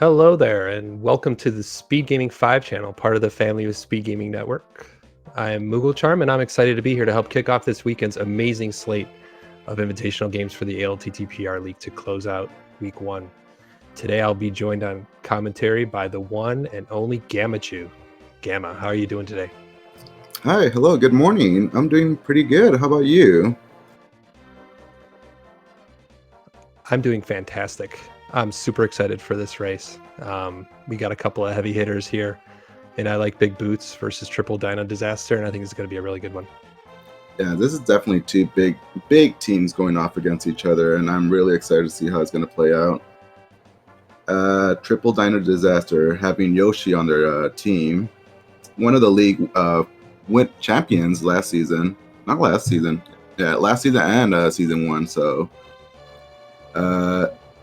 Hello there, and welcome to the SpeedGaming 5 channel, part of the family of SpeedGaming Network. I am Moogle Charm, and I'm excited to be here to help kick off this weekend's amazing slate of invitational games for the ALTTPR League to close out Week 1. Today, I'll be joined on commentary by the one and only Gamachu. Gamma, how are you doing today? Hi, hello, good morning. I'm doing pretty good. How about you? I'm doing fantastic. I'm super excited for this race. We got a couple of heavy hitters here, and I like Big Boots versus Triple Dino Disaster, and I think it's going to be a really good one. Yeah, this is definitely two big teams going off against each other, and I'm really excited to see how it's going to play out. Triple Dino Disaster having Yoshi on their team, one of the league went champions last season. Not last season. Yeah, last season and season 1. So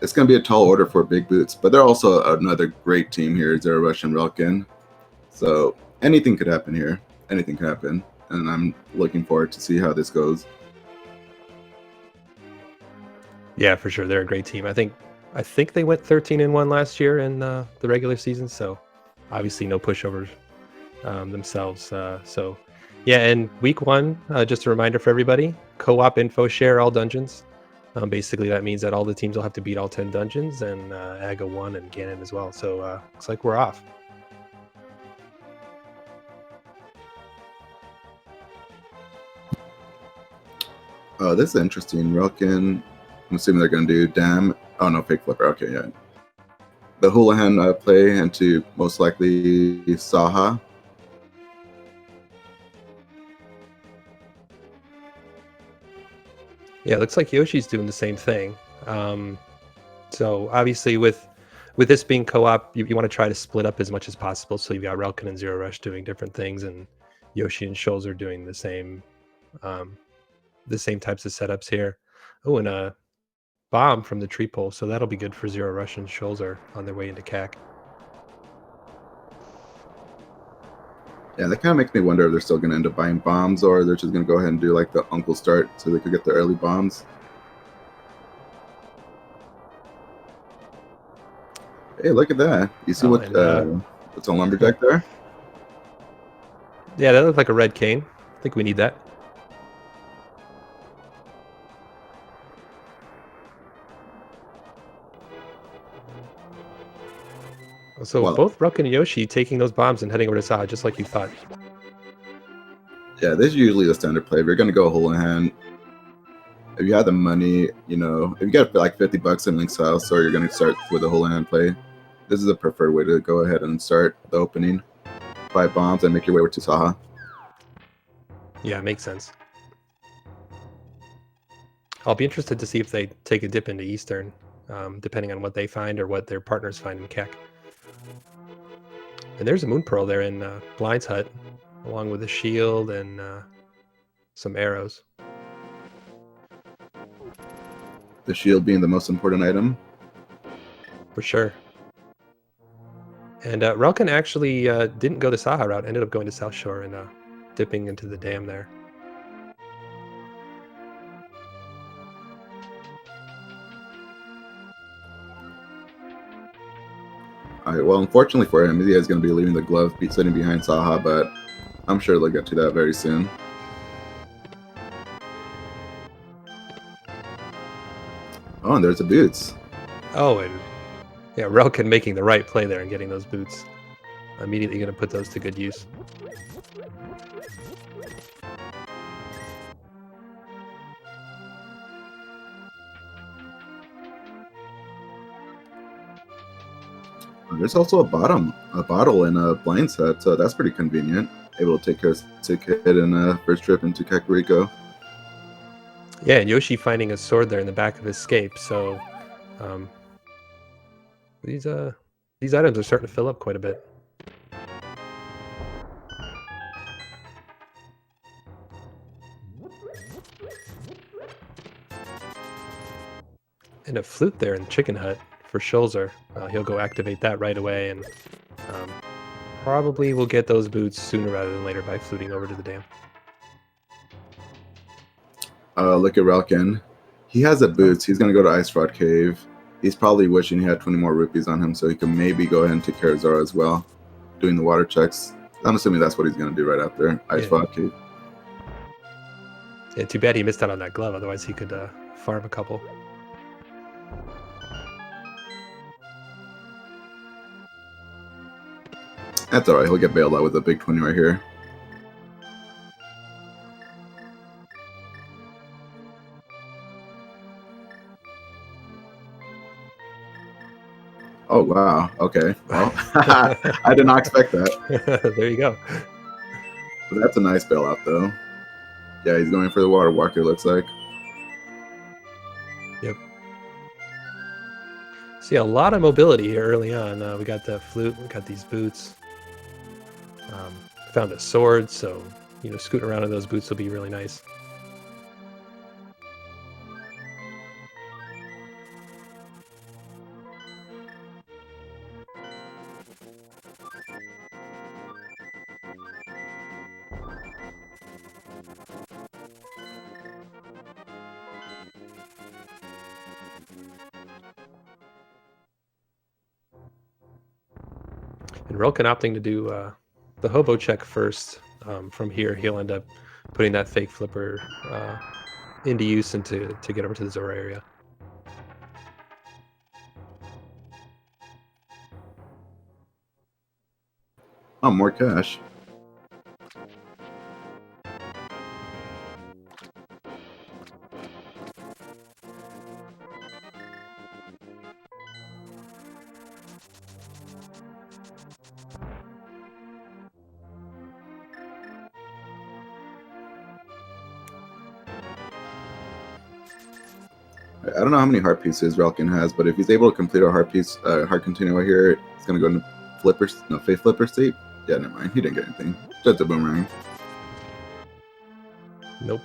it's going to be a tall order for Big Boots, but they're also another great team here, zer0rush and relkin. So anything could happen here. Anything could happen. And I'm looking forward to see how this goes. Yeah, for sure. They're a great team. I think they went 13-1 last year in the regular season, so obviously no pushovers themselves. So yeah, and Week 1, just a reminder for everybody, co-op info share all dungeons. Basically, that means that all the teams will have to beat all 10 dungeons, and Aga 1 and Ganon as well. So looks like we're off. Oh, this is interesting. Relkin, I'm assuming they're going to do Dam. Oh, no, Fake Flipper. Okay, yeah. The Houlihan play into most likely Saha. Yeah, it looks like Yoshi's doing the same thing. So obviously with this being co-op, you want to try to split up as much as possible. So you've got relkin and zer0rush doing different things, and Yoshi and Schulzer doing the same types of setups here. Oh, and a bomb from the tree pole, so that'll be good for zer0rush and Schulzer on their way into CAC. Yeah, that kind of makes me wonder if they're still going to end up buying bombs, or they're just going to go ahead and do like the Uncle start so they could get the early bombs. Hey, look at that. You see what's a lumberjack there? Yeah, that looked like a red cane. I think we need that. So both relkin and Yoshi taking those bombs and heading over to Saha, just like you thought. Yeah, this is usually the standard play. If you're going to go hole in hand, if you have the money, you know, if you got like $50 in Link's house, or you're going to start with a hole in hand play, this is a preferred way to go ahead and start the opening. Buy bombs and make your way over to Saha. Yeah, it makes sense. I'll be interested to see if they take a dip into Eastern, depending on what they find or what their partners find in CAC. And there's a Moon Pearl there in Blind's hut, along with a shield and some arrows. The shield being the most important item. For sure. And relkin actually didn't go the Saha route, ended up going to South Shore and dipping into the dam there. All right, well, unfortunately for him, he is going to be leaving the glove sitting behind Saha, but I'm sure they'll get to that very soon. Oh, and there's the boots. Oh, and yeah, relkin making the right play there and getting those boots. Immediately going to put those to good use. There's also a bottle in a blind set, so that's pretty convenient. Able to take care of sick kid in a first trip into Kakariko. Yeah, and Yoshi finding a sword there in the back of his scape. So these items are starting to fill up quite a bit. And a flute there in Chicken Hut for Schulzer. He'll go activate that right away, and probably will get those boots sooner rather than later by fluting over to the dam. Look at relkin. He has the boots. He's going to go to Ice Rod Cave. He's probably wishing he had 20 more rupees on him so he can maybe go ahead and take care of Zora as well, doing the water checks. I'm assuming that's what he's going to do right after Ice Vodka. Yeah, too bad he missed out on that glove. Otherwise, he could farm a couple. That's all right. He'll get bailed out with a big 20 right here. Oh, wow. Okay. Well, I did not expect that. There you go. But that's a nice bailout, though. Yeah, he's going for the water walk, it looks like. Yep. See, a lot of mobility here early on. We got the flute, we got these boots. Found a sword, so, you know, scooting around in those boots will be really nice. And relkin opting to do the hobo check first. From here, he'll end up putting that fake flipper into use and to get over to the Zora area. Oh, more cash. I don't know how many heart pieces Relkin has, but if he's able to complete a heart piece, heart container right here, it's gonna go into face flipper state. Yeah, never mind. He didn't get anything. Just a boomerang. Nope.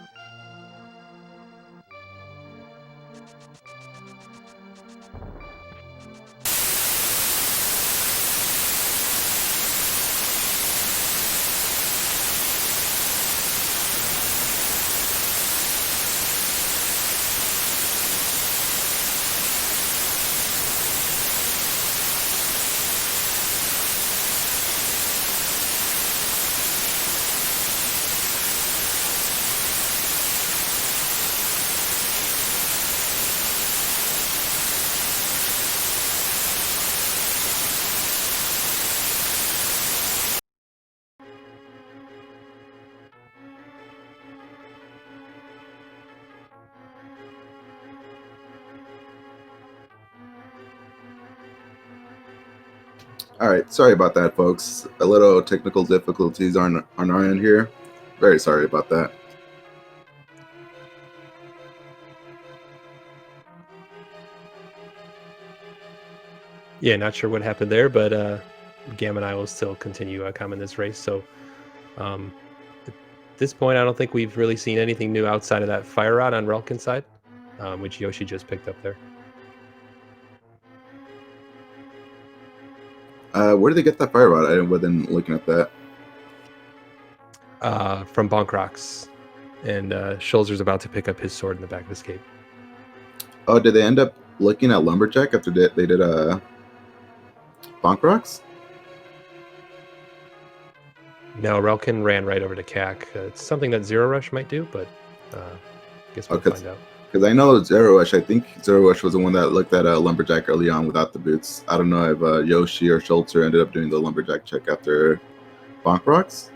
All right, sorry about that, folks. A little technical difficulties on our end here. Very sorry about that. Yeah, not sure what happened there, but Gam and I will still continue coming this race. So at this point, I don't think we've really seen anything new outside of that fire rod on Relkin's side, which Yoshi just picked up there. Where did they get that fire rod? I wasn't looking at that. From Bonk Rocks. And Schulzer's about to pick up his sword in the back of his cape. Oh, did they end up looking at Lumberjack after they did Bonk Rocks? No, Relkin ran right over to CAC. It's something that zer0rush might do, but I guess we'll find out. Because I know zer0rush, I think zer0rush was the one that looked at Lumberjack early on without the boots. I don't know if Yoshi or Schulzer ended up doing the Lumberjack check after Bonk Rocks.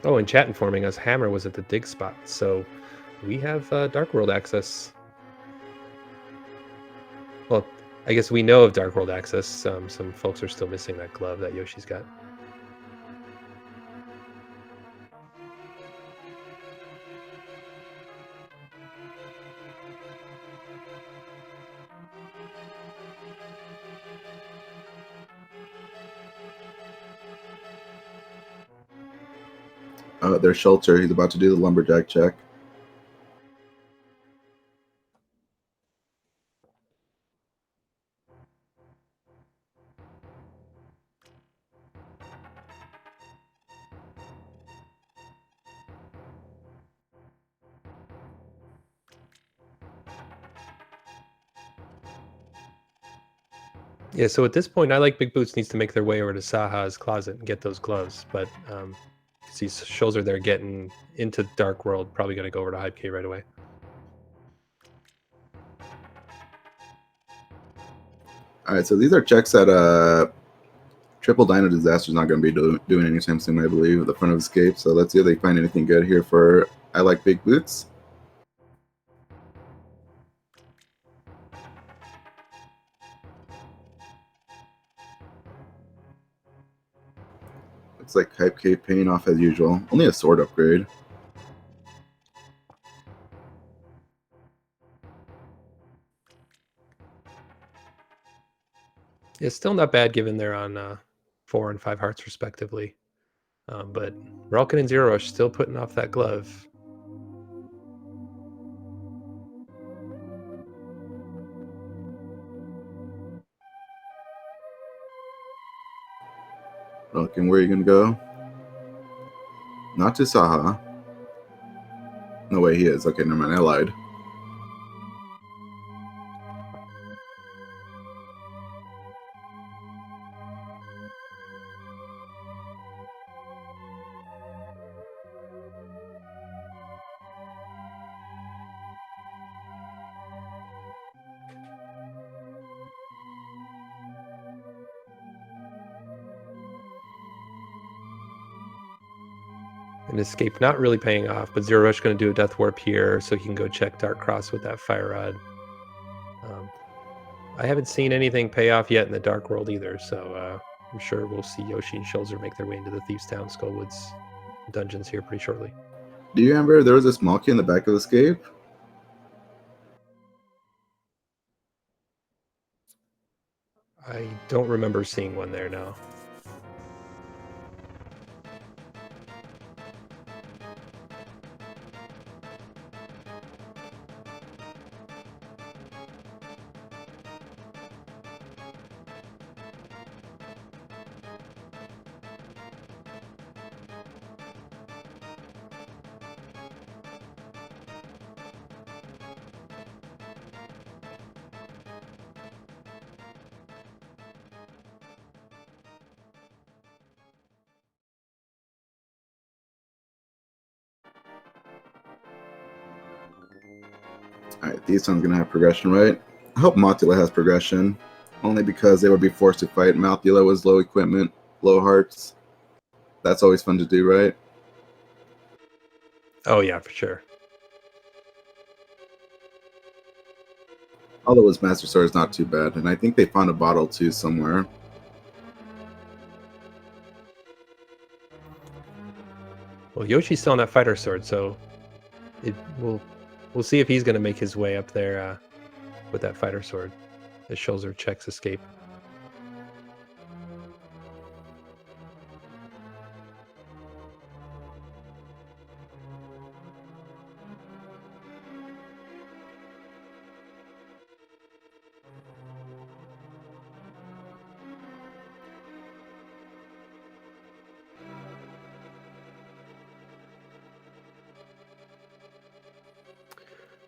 Oh, and chat informing us, Hammer was at the dig spot, so we have Dark World access. Well, I guess we know of Dark World access. Some folks are still missing that glove that Yoshi's got. There's Schulzer. He's about to do the Lumberjack check. Yeah, so at this point, I like Big Boots needs to make their way over to Saha's closet and get those gloves. But see, Schulzer there getting into Dark World, probably going to go over to Hype K right away. All right, so these are checks that Triple Dino Disaster is not going to be doing anytime soon, I believe, at the front of Escape. So let's see if they find anything good here for I Like Big Boots. Looks like Hype K paying off as usual. Only a sword upgrade. It's still not bad given they're on 4 and 5 hearts respectively. But relkin and zer0rush still putting off that glove. relkin, where are you going to go? Not to Saha. No way, he is. Okay, never mind, I lied. And Escape not really paying off, but zer0rush going to do a Death Warp here so he can go check Dark Cross with that Fire Rod. I haven't seen anything pay off yet in the Dark World either, so I'm sure we'll see Yoshi and Schulzer make their way into the Thieves Town Skullwoods dungeons here pretty shortly. Do you remember there was a small key in the back of Escape? I don't remember seeing one there now. Alright, these one's gonna have progression, right? I hope Mothula has progression. Only because they would be forced to fight Mothula with low equipment, low hearts. That's always fun to do, right? Oh yeah, for sure. Although his Master Sword is not too bad, and I think they found a bottle too somewhere. Well, Yoshi's still on that fighter sword, so we'll see if he's going to make his way up there with that fighter sword as Schulzer checks Escape.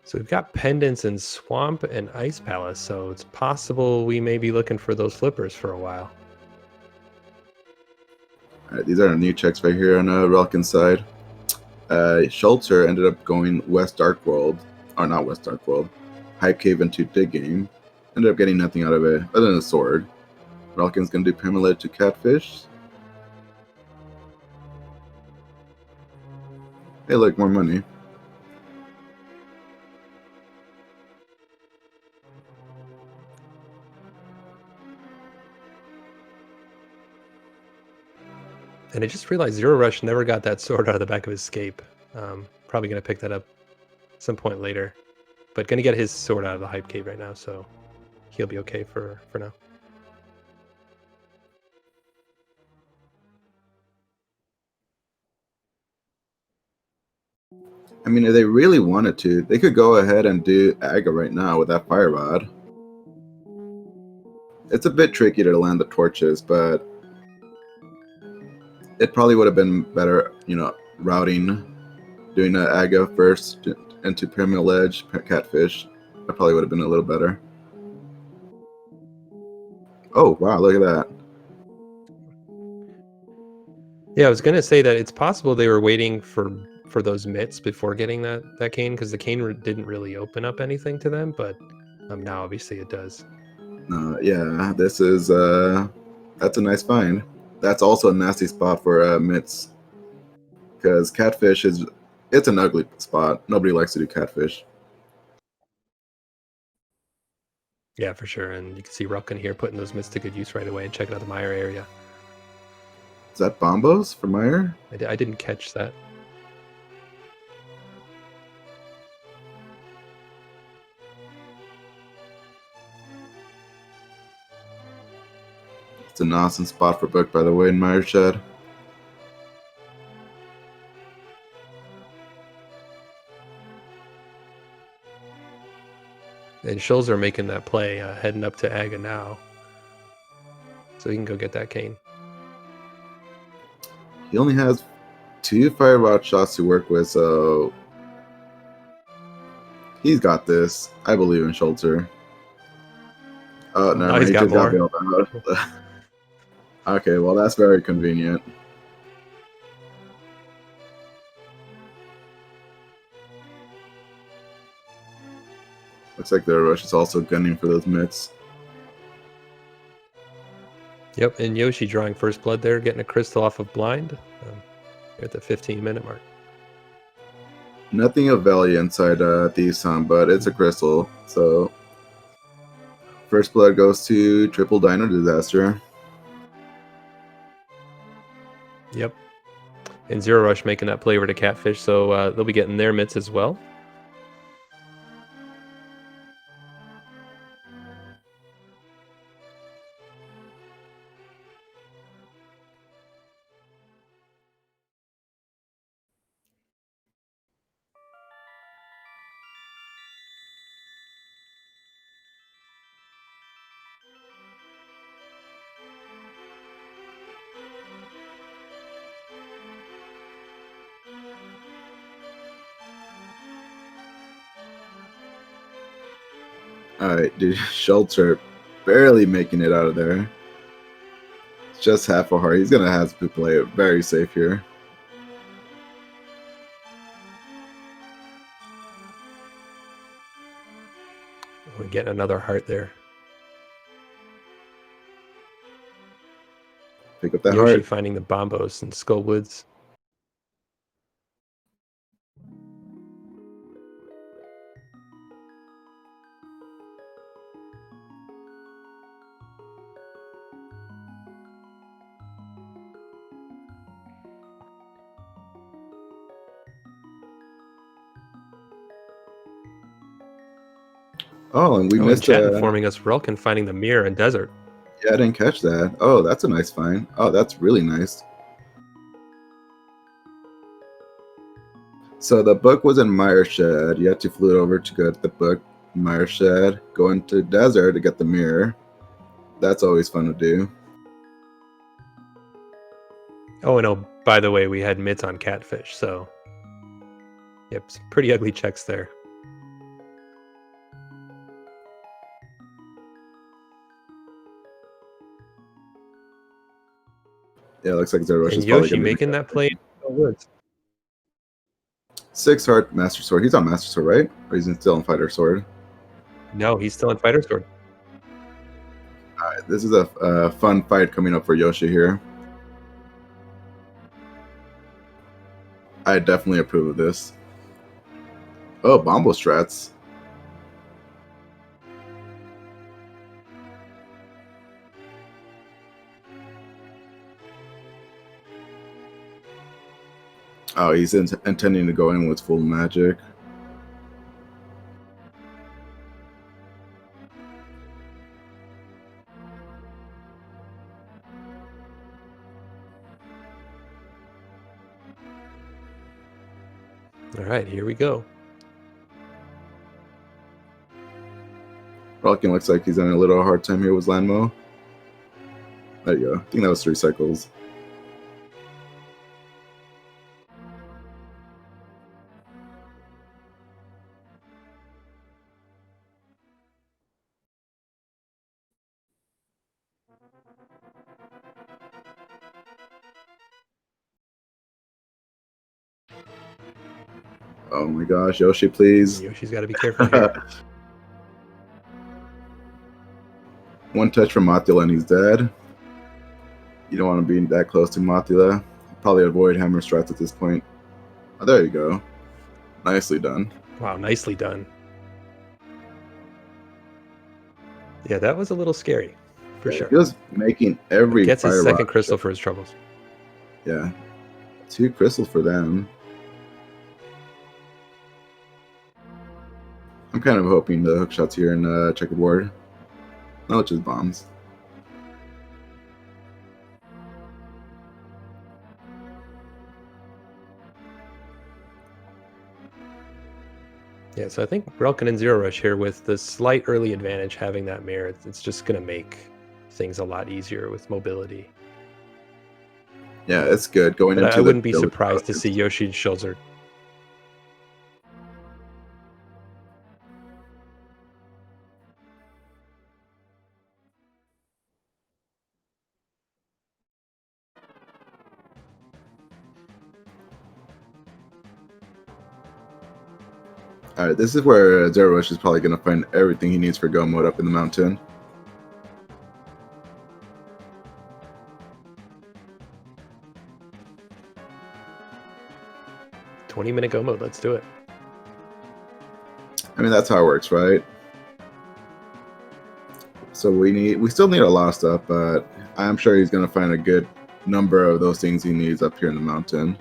So we've got pendants in Swamp and Ice Palace, so it's possible we may be looking for those flippers for a while. Alright, these are our new checks right here on relkin's side. Schulzer ended up going West Dark World, or not West Dark World, Hype Cave into Dig Game. Ended up getting nothing out of it other than a sword. relkin's gonna do Permaled to Catfish. Hey, look, more money. And I just realized zer0rush never got that sword out of the back of his Escape. Probably going to pick that up some point later. But going to get his sword out of the Hype Cave right now, so he'll be okay for now. I mean, if they really wanted to, they could go ahead and do Aga right now with that Fire Rod. It's a bit tricky to land the torches, but it probably would have been better, you know, routing, doing an Aga first into Pyramid Ledge, Catfish. That probably would have been a little better. Oh wow, look at that. Yeah, I was gonna say that it's possible they were waiting for those mitts before getting that cane, because the cane didn't really open up anything to them, but now obviously it does. Yeah, this is that's a nice find. That's also a nasty spot for mitts, because catfish it's an ugly spot. Nobody likes to do catfish. Yeah, for sure. And you can see relkin here putting those mitts to good use right away and checking out the mire area. Is that bombos for Meyer? I didn't catch that. It's an awesome spot for Book, by the way, in Meyer Shed. And Schulzer making that play, heading up to Aga now. So he can go get that cane. He only has 2 firebox shots to work with, so he's got this. I believe in Schulzer. Oh, Now never mind. he's He got just got more. bailed out. Okay, well, that's very convenient. Looks like the rush is also gunning for those mitts. Yep, and iiYoshii drawing first blood there, getting a crystal off of blind at the 15-minute mark. Nothing of value inside these, but it's a crystal. So, first blood goes to Triple Dino Disaster. Yep. And zer0rush making that play over to catfish, so they'll be getting their mitts as well. Alright, dude, Schulzer barely making it out of there. It's just half a heart. He's going to have to play it very safe here. We're getting another heart there. Pick up that iiYoshii heart. finding the bombos in Skull Woods. Oh, and we and missed chat informing us relkin finding the mirror in desert. Yeah, I didn't catch that. Oh, that's a nice find. Oh, that's really nice. So the book was in Meyer Shed. You had to float over to get the book, Meyer Shed, go into desert to get the mirror. That's always fun to do. Oh, and oh, by the way, we had mitts on catfish, so yep, some pretty ugly checks there. Yeah, looks like zer0rush And is probably iiYoshii going to making that play in Skull Woods. 6 heart Master Sword. He's on Master Sword, right? Or he's still on Fighter Sword? No, he's still in Fighter Sword. Alright, this is a fun fight coming up for Yoshi here. I definitely approve of this. Oh, Bombo Strats. Oh, he's intending to go in with full magic. All right, here we go. Relkin looks like he's having a little hard time here with Landmo. There you go. I think that was 3 cycles. Oh my gosh, Yoshi, please. Yoshi's got to be careful here. One touch from Mothula and he's dead. You don't want to be that close to Mothula. Probably avoid hammer strats at this point. Oh, there you go. Nicely done. Wow, nicely done. Yeah, that was a little scary, for sure. He was making every Gets his fire second rock crystal shot. for his troubles. Yeah. 2 crystals for them. I'm kind of hoping the hook shots here in checkerboard. No, just bombs. Yeah, so I think relkin and zer0rush here with the slight early advantage having that mirror, it's just going to make things a lot easier with mobility. Yeah, it's good going But into I wouldn't be the surprised to see Yoshi and Schulzer. Alright, this is where zer0rush is probably going to find everything he needs for go mode up in the mountain. $20-minute go mode, let's do it. I mean, that's how it works, right? So we still need a lot of stuff, but I'm sure he's going to find a good number of those things he needs up here in the mountain.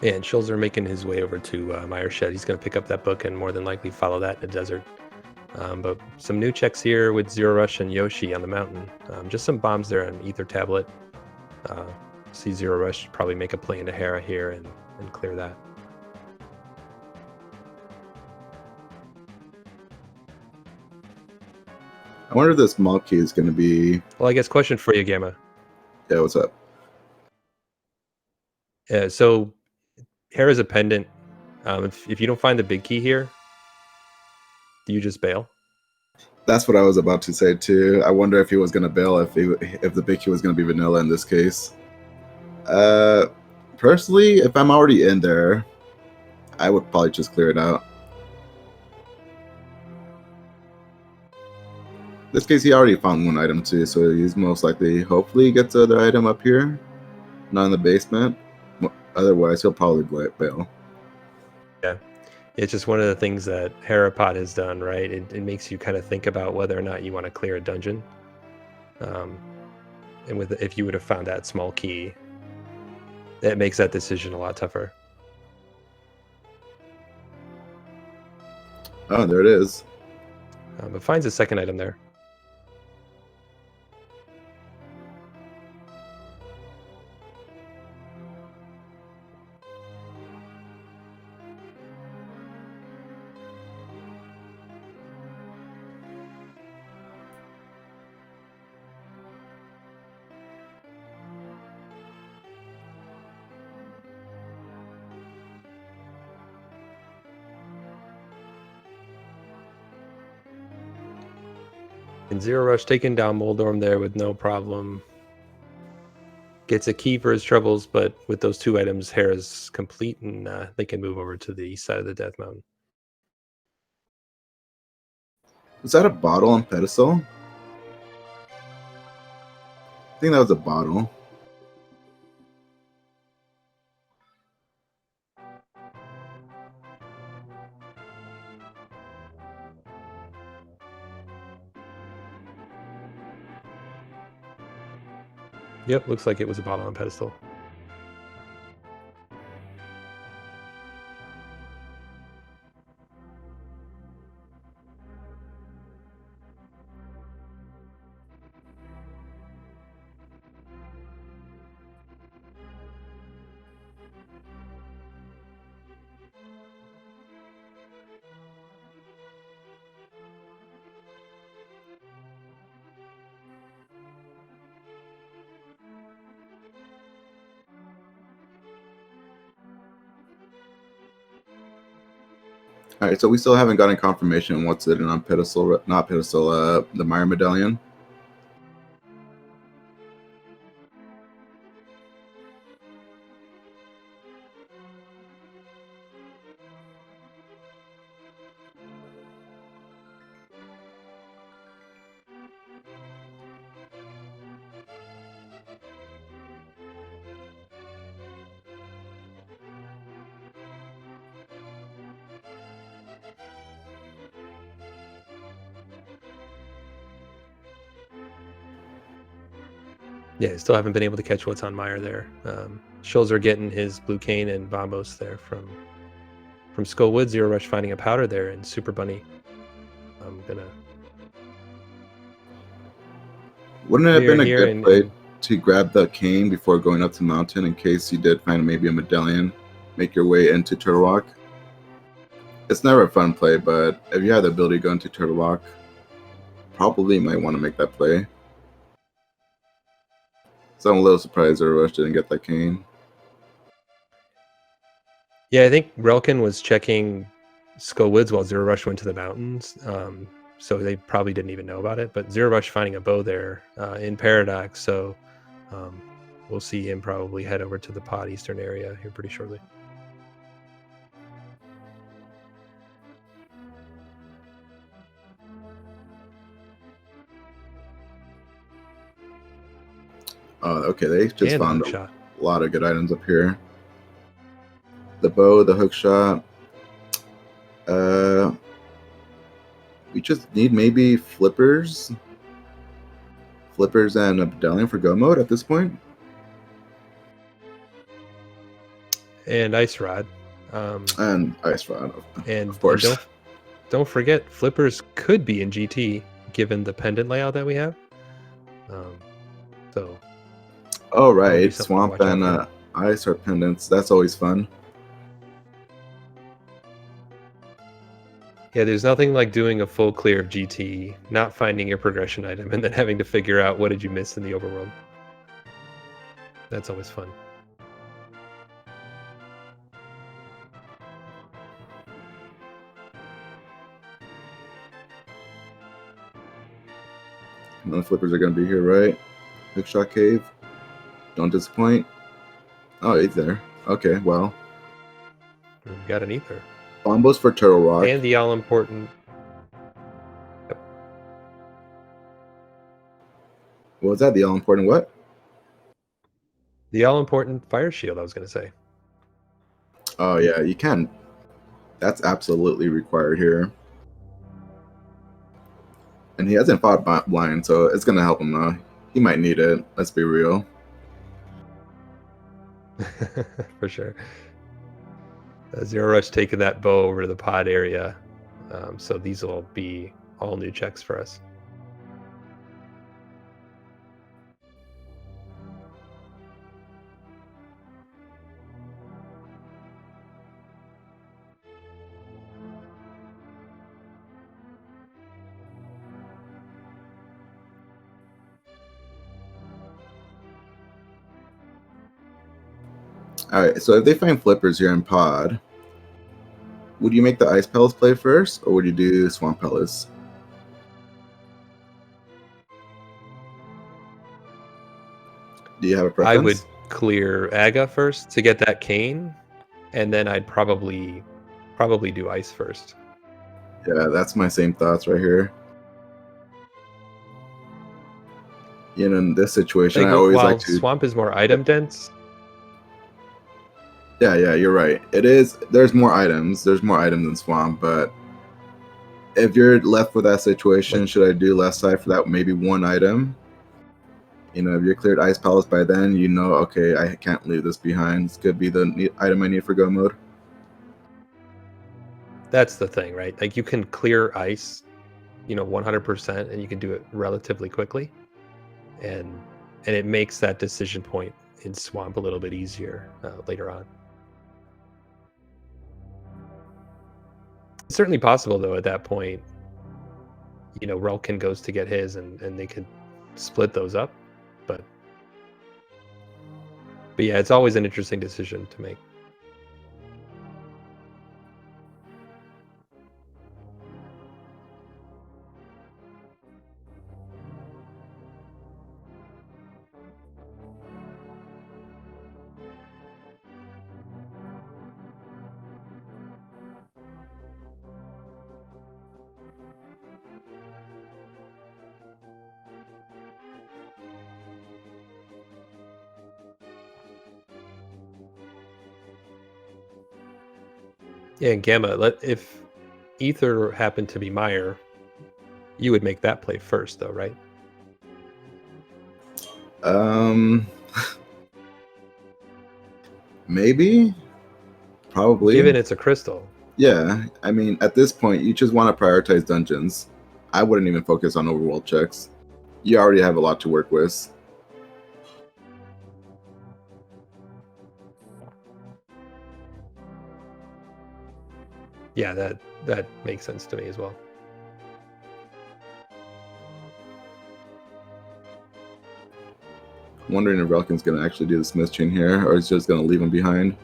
And Schulzer making his way over to Meyershed. He's going to pick up that book and more than likely follow that in the desert. But some new checks here with zer0rush and Yoshi on the mountain. Just some bombs there on Ether Tablet. See zer0rush probably make a play into Hera here and clear that. I wonder if this mob key is going to be... Well, I guess question for you, Gamma. Yeah, what's up? So Hera's a pendant. If you don't find the big key here, do you just bail? That's what I was about to say too. I wonder if he was going to bail if the big key was going to be vanilla in this case. Personally, if I'm already in there, I would probably just clear it out. In this case, he already found one item too, so he's most likely, hopefully, gets the other item up here, not in the basement. Otherwise, he'll probably bail. Yeah, it's just one of the things that Herapod has done, right? It makes you kind of think about whether or not you want to clear a dungeon. And if you would have found that small key, it makes that decision a lot tougher. Oh, there it is. But finds a second item there. And zer0rush taking down Moldorm there with no problem. Gets a key for his troubles, but with those 2 items, Hera's complete, and they can move over to the east side of the Death Mountain. Was that a bottle on pedestal? I think that was a bottle. Yep, looks like it was a bottle on pedestal. All right, so we still haven't gotten confirmation on what's sitting on pedestal, not pedestal, the Meyer medallion. Yeah, still haven't been able to catch what's on Meyer there. Schulzer getting his blue cane and Bombos there from Skullwood. zer0rush finding a powder there, and Super Bunny. I'm gonna. Wouldn't it have been a here good play to grab the cane before going up to the mountain in case you did find maybe a medallion, make your way into Turtle Rock? It's never a fun play, but if you have the ability to go into Turtle Rock, probably might want to make that play. So I'm a little surprised zer0rush didn't get that cane. Yeah, I think relkin was checking Skull Woods while zer0rush went to the mountains. So they probably didn't even know about it. But zer0rush finding a bow there in Paradox. So we'll see him probably head over to the pod eastern area here pretty shortly. Oh, okay, they just And found the a lot of good items up here. The bow, the hook shot. We just need maybe flippers. Flippers and a medallion for go mode at this point. And Ice Rod. And Ice Rod, and of course. And don't forget, flippers could be in GT given the pendant layout that we have. So. Oh right, swamp and ice are pendants. That's always fun. Yeah, there's nothing like doing a full clear of GT, not finding your progression item, and then having to figure out what did you miss in the overworld. That's always fun. And the flippers are going to be here, right? Hookshot Cave. Don't disappoint. Oh, he's there. Okay, well. We got an ether. Bombos for Turtle Rock. And the all-important... Yep. What was that? The all-important what? The all-important fire shield, I was going to say. Oh, yeah, you can. That's absolutely required here. And he hasn't fought blind, so it's going to help him, though. He might need it. Let's be real. For sure. zer0rush taking that bow over to the pod area. So these will be all new checks for us. All right, so if they find flippers here in pod, would you make the Ice Palace play first, or would you do Swamp Palace? Do you have a preference? I would clear Aga first to get that cane, and then I'd probably do Ice first. Yeah, that's my same thoughts right here. You know, in this situation, I always like to... Swamp is more item dense. Yeah, you're right. It is. There's more items. There's more items in Swamp, but if you're left with that situation, should I do left side for that maybe one item? You know, if you're cleared Ice Palace by then, you know, okay, I can't leave this behind. This could be the item I need for go mode. That's the thing, right? Like you can clear ice, 100%, and you can do it relatively quickly, and it makes that decision point in Swamp a little bit easier later on. It's certainly possible, though, at that point, relkin goes to get his, and they could split those up, but yeah, it's always an interesting decision to make. Yeah, and Gamma, if Ether happened to be Meyer, you would make that play first, though, right? Maybe, probably. Given it's a crystal. Yeah, I mean, at this point, you just want to prioritize dungeons. I wouldn't even focus on overworld checks. You already have a lot to work with. Yeah, that makes sense to me as well. I'm wondering if relkin's going to actually do the Smith chain here, or is just going to leave him behind.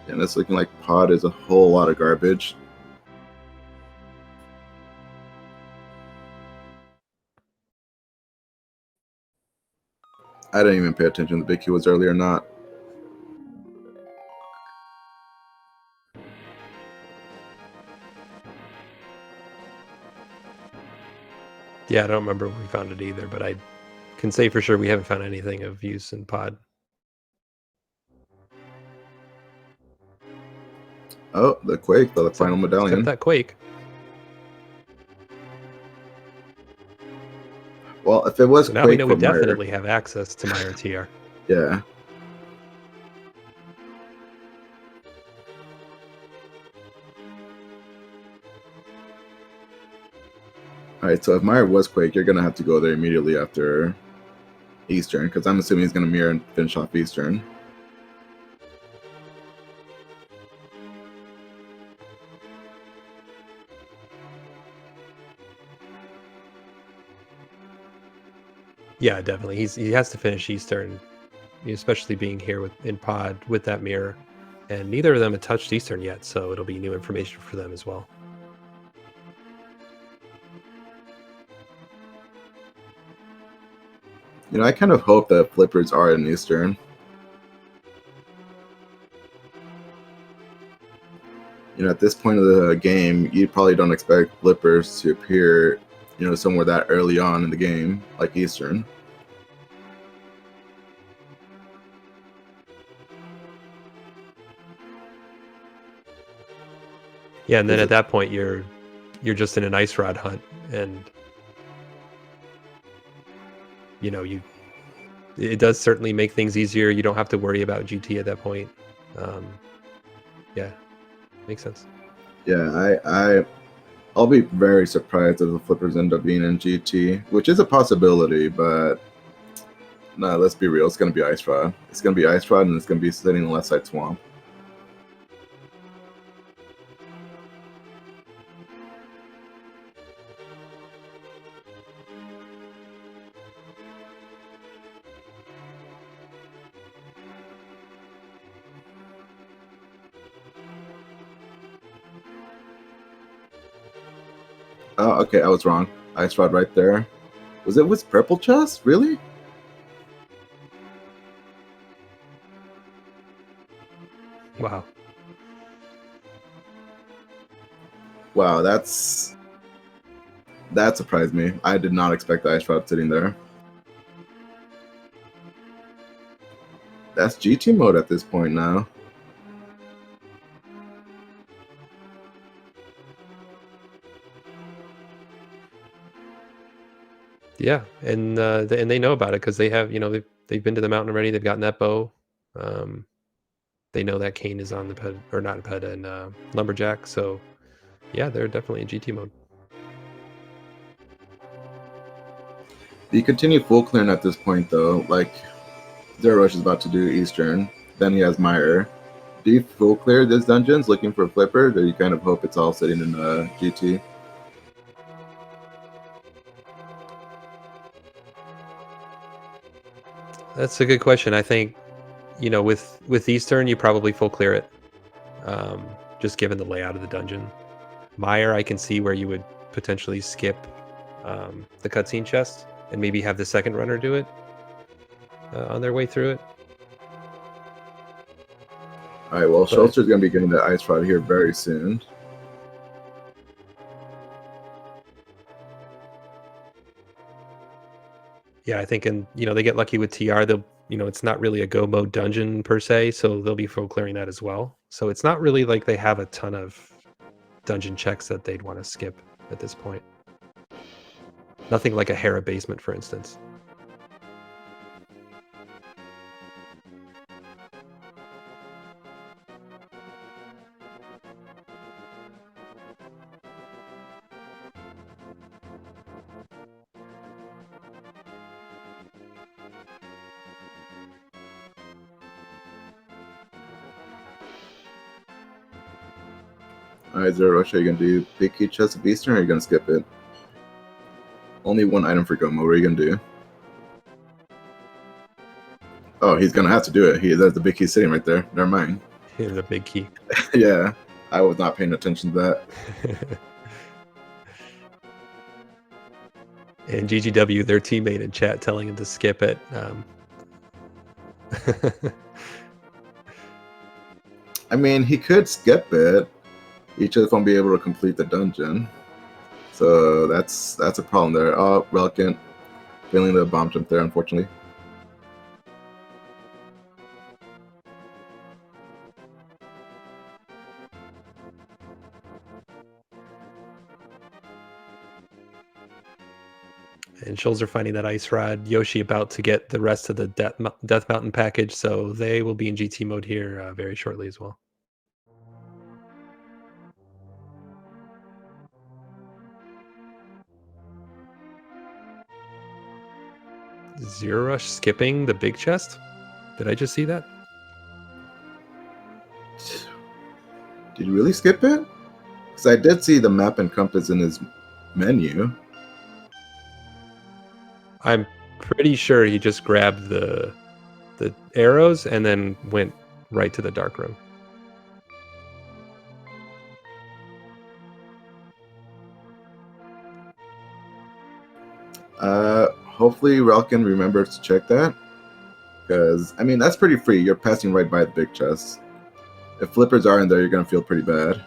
And it's looking like Pod is a whole lot of garbage. I didn't even pay attention to the big was earlier or not. Yeah, I don't remember if we found it either, but I can say for sure we haven't found anything of use in Pod. Oh, the Quake, the final medallion. Except that Quake. Well, if it was so now Quake we know we Meyer, definitely have access to Meyer TR. Yeah. Alright, so if Meyer was Quake, you're going to have to go there immediately after Eastern, because I'm assuming he's going to mirror and finish off Eastern. Yeah, definitely. He has to finish Eastern, especially being here in Pod with that mirror. And neither of them have touched Eastern yet, so it'll be new information for them as well. You know, I kind of hope that flippers are in Eastern. You know, at this point of the game, you probably don't expect flippers to appear, you know, somewhere that early on in the game, like Eastern. Yeah, and then at that point you're just in an ice rod hunt, and you know, it does certainly make things easier. You don't have to worry about GT at that point. Yeah, makes sense. Yeah, I'll be very surprised if the flippers end up being in GT, which is a possibility, but no, let's be real. It's going to be Ice Rod. It's going to be Ice Rod, and it's going to be sitting in the left side swamp. Oh, okay, I was wrong. Ice Rod right there. Was it with purple chest? Really? Wow. Wow, that surprised me. I did not expect the Ice Rod sitting there. That's GT mode at this point now. Yeah, and they know about it because they have, you know, they've been to the mountain already. They've gotten that bow. They know that Kane is on the ped, or not a ped, and lumberjack. So yeah, they're definitely in GT mode. You continue full clearing at this point though. Like zer0rush is about to do Eastern. Then he has Meyer. Do you full clear this dungeons looking for a flipper, or do you kind of hope it's all sitting in GT? That's a good question. I think, you know, with Eastern, you probably full clear it, just given the layout of the dungeon. Meyer, I can see where you would potentially skip the cutscene chest and maybe have the second runner do it on their way through it. All right, well, Schulzer's going to be getting the ice rod here very soon. Yeah, I think, and they get lucky with TR. They'll, it's not really a go mode dungeon per se, so they'll be full clearing that as well. So it's not really like they have a ton of dungeon checks that they'd want to skip at this point. Nothing like a Hera basement, for instance. Alright, zer0rush, are you going to do big key chest of Eastern or are you going to skip it? Only one item for go mode. What are you going to do? Oh, he's going to have to do it. There's the big key sitting right there. Never mind. Here's a big key. Yeah, I was not paying attention to that. And GGW, their teammate in chat, telling him to skip it. I mean, he could skip it. He just won't be able to complete the dungeon. So that's a problem there. Oh, relkin failing the bomb jump there, unfortunately. And Schulzer finding that ice rod. Yoshi about to get the rest of the Death Mountain package, so they will be in GT mode here very shortly as well. zer0rush skipping the big chest? Did I just see that? Did you really skip it? Because I did see the map and compass in his menu. I'm pretty sure he just grabbed the arrows and then went right to the dark room. Hopefully relkin remembers to check that. Because, I mean, that's pretty free. You're passing right by the big chest. If flippers are in there, you're going to feel pretty bad.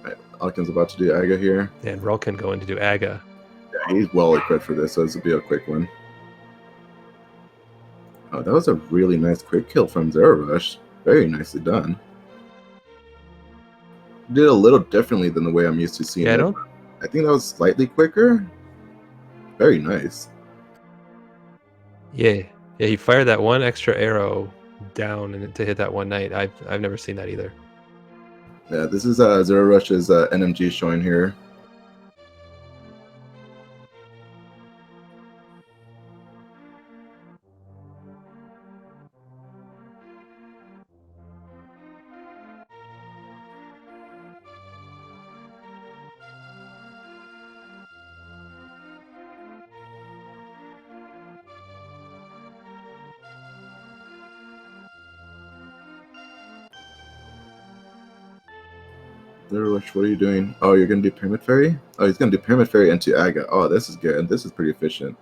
Right, Alkin's about to do Aga here. And relkin going to do Aga. Yeah, he's well equipped for this, so this will be a quick one. Oh, that was a really nice quick kill from zer0rush. Very nicely done. Did it a little differently than the way I'm used to seeing it. I think that was slightly quicker. Very nice. Yeah, he fired that one extra arrow down and to hit that one knight. I've never seen that either. Yeah, this is zer0rush's NMG showing here. zer0rush, what are you doing? Oh, you're going to do Pyramid Fairy? Oh, he's going to do Pyramid Fairy into Aga. Oh, this is good. This is pretty efficient.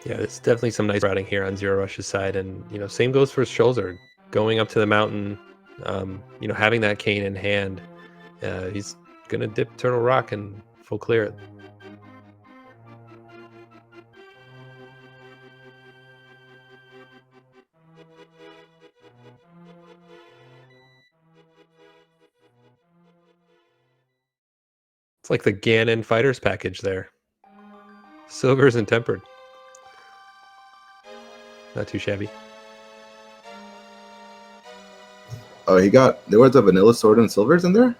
Yeah, there's definitely some nice routing here on zer0rush's side, and same goes for Schulzer. Going up to the mountain, having that cane in hand, he's gonna dip Turtle Rock and full clear it. It's like the Ganon Fighters package there. Silvers and Tempered. Not too shabby. Oh, there was a vanilla sword and silvers in there?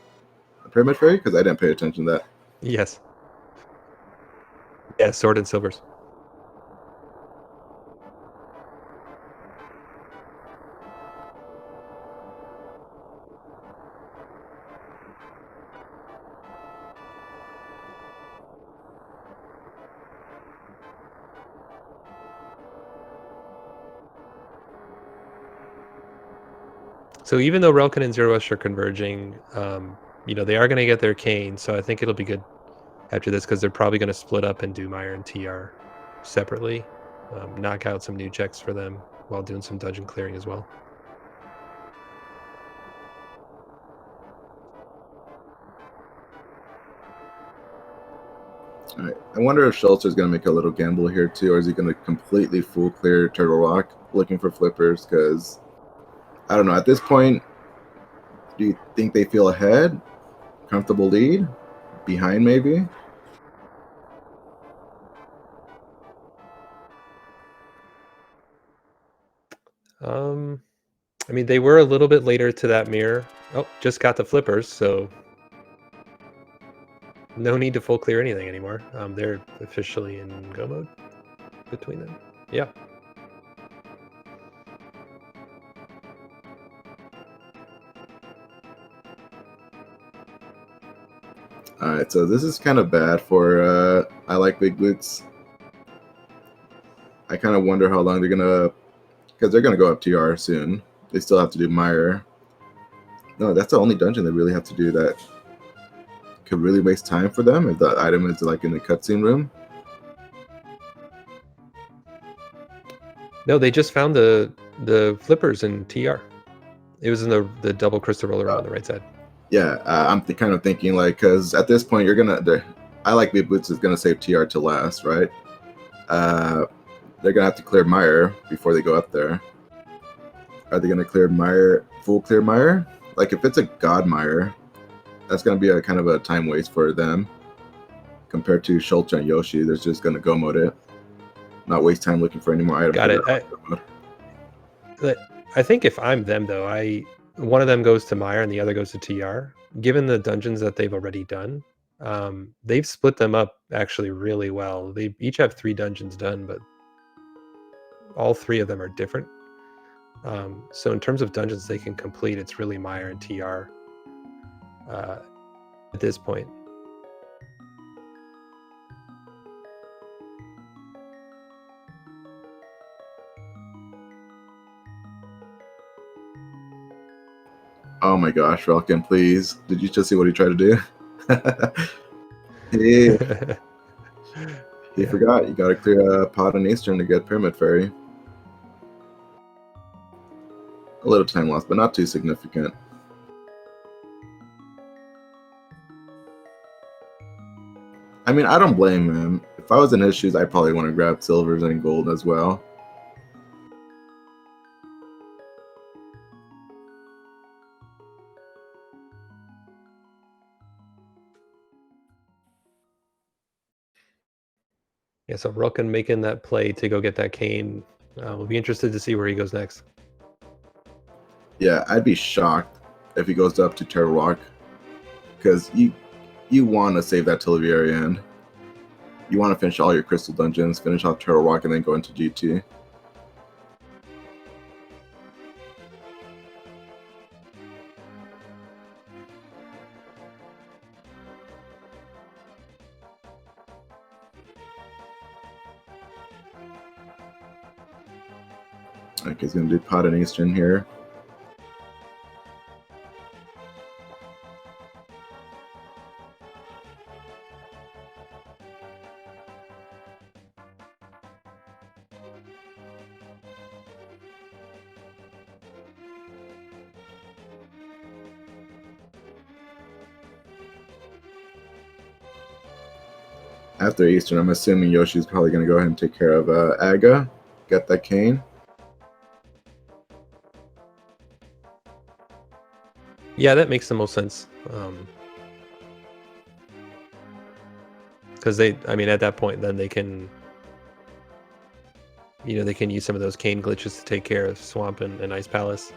A pyramid fairy? Because I didn't pay attention to that. Yes. Yeah, sword and silvers. So even though relkin and zer0rush are converging, they are going to get their cane. So I think it'll be good after this because they're probably going to split up and do Meyer and TR separately. Knock out some new checks for them while doing some dungeon clearing as well. All right. I wonder if Schulzer is going to make a little gamble here too, or is he going to completely full clear Turtle Rock looking for flippers? Because I don't know. At this point, do you think they feel ahead? Comfortable lead? Behind maybe? I mean, they were a little bit later to that mirror. Oh, just got the flippers, so no need to full clear anything anymore. They're officially in go mode between them. Yeah. All right, so this is kind of bad for I like big boots. I kind of wonder how long they're gonna, because they're gonna go up TR soon. They still have to do Meyer. No, that's the only dungeon they really have to do that could really waste time for them if the item is like in the cutscene room. No, they just found the flippers in TR. It was in the double crystal roller on the right side. Yeah, I'm kind of thinking like, because at this point I like big boots is gonna save TR to last, right? They're gonna have to clear Meyer before they go up there. Are they gonna clear Meyer, full clear Meyer? Like if it's a God Meyer, that's gonna be a kind of a time waste for them. Compared to Schulzer and Yoshi, they're just gonna go mode it, not waste time looking for any more items. Got it. I think if I'm them though, one of them goes to Meyer and the other goes to TR. Given the dungeons that they've already done, they've split them up actually really well. They each have 3 dungeons done, but all 3 of them are different. So in terms of dungeons they can complete, it's really Meyer and TR at this point. Oh my gosh, Relkin, please. Did you just see what he tried to do? He forgot. You gotta clear a pot on Eastern to get Pyramid Fairy. A little time lost, but not too significant. I mean, I don't blame him. If I was in his shoes, I'd probably want to grab silvers and gold as well. Yeah, so Relkin making that play to go get that cane. We'll be interested to see where he goes next. Yeah, I'd be shocked if he goes up to Turtle Rock, because you want to save that till the very end. You want to finish all your crystal dungeons, finish off Turtle Rock, and then go into GT. Okay, he's going to do Pot and Eastern here. After Eastern, I'm assuming Yoshi's probably going to go ahead and take care of Aga, get that cane. Yeah, that makes the most sense. Because at that point, then they can you know, they can use some of those cane glitches to take care of Swamp and Ice Palace.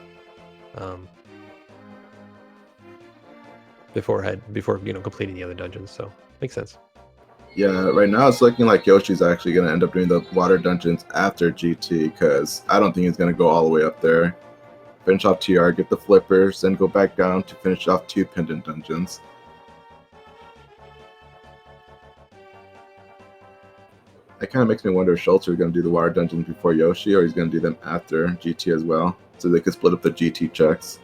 Before you know, completing the other dungeons, so makes sense. Yeah, right now it's looking like Yoshi's actually going to end up doing the water dungeons after GT, because I don't think he's going to go all the way up there. Finish off TR, get the flippers, then go back down to finish off 2 pendant dungeons. That kind of makes me wonder if Schulzer is going to do the water dungeons before Yoshi, or he's going to do them after GT as well, so they could split up the GT checks.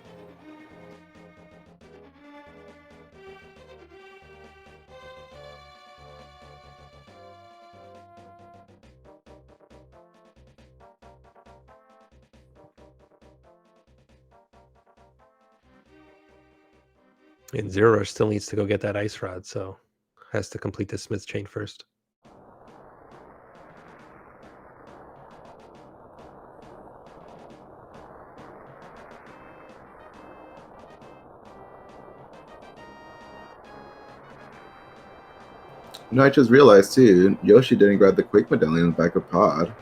And zer0rush still needs to go get that ice rod, so has to complete the Smith's chain first. You know, I just realized too, Yoshi didn't grab the Quake Medallion in the back of Pod.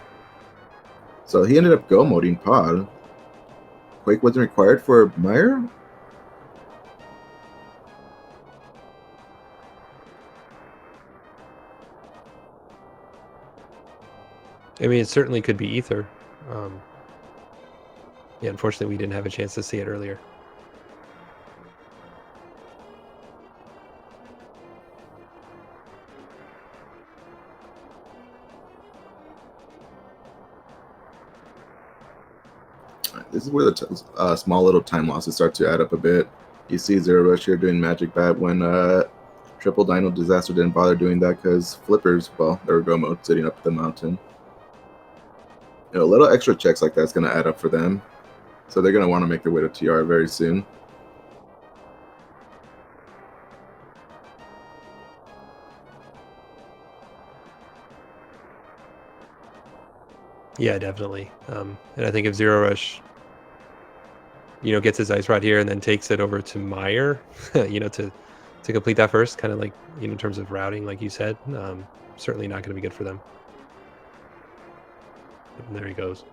So he ended up go-moding Pod. Quake wasn't required for Meyer? I mean, it certainly could be Ether. Yeah, unfortunately, we didn't have a chance to see it earlier. This is where the small little time losses start to add up a bit. You see zer0rush here doing Magic Bat when Triple Dino Disaster didn't bother doing that because Flippers, well, they were go mode sitting up the mountain. You know, little extra checks like that's going to add up for them. So they're going to want to make their way to TR very soon. Yeah, definitely. And I think if zer0rush, you know, gets his ice rod here and then takes it over to Meyer, you know, to complete that first, kind of like, you know, in terms of routing, like you said, certainly not going to be good for them. And there he goes.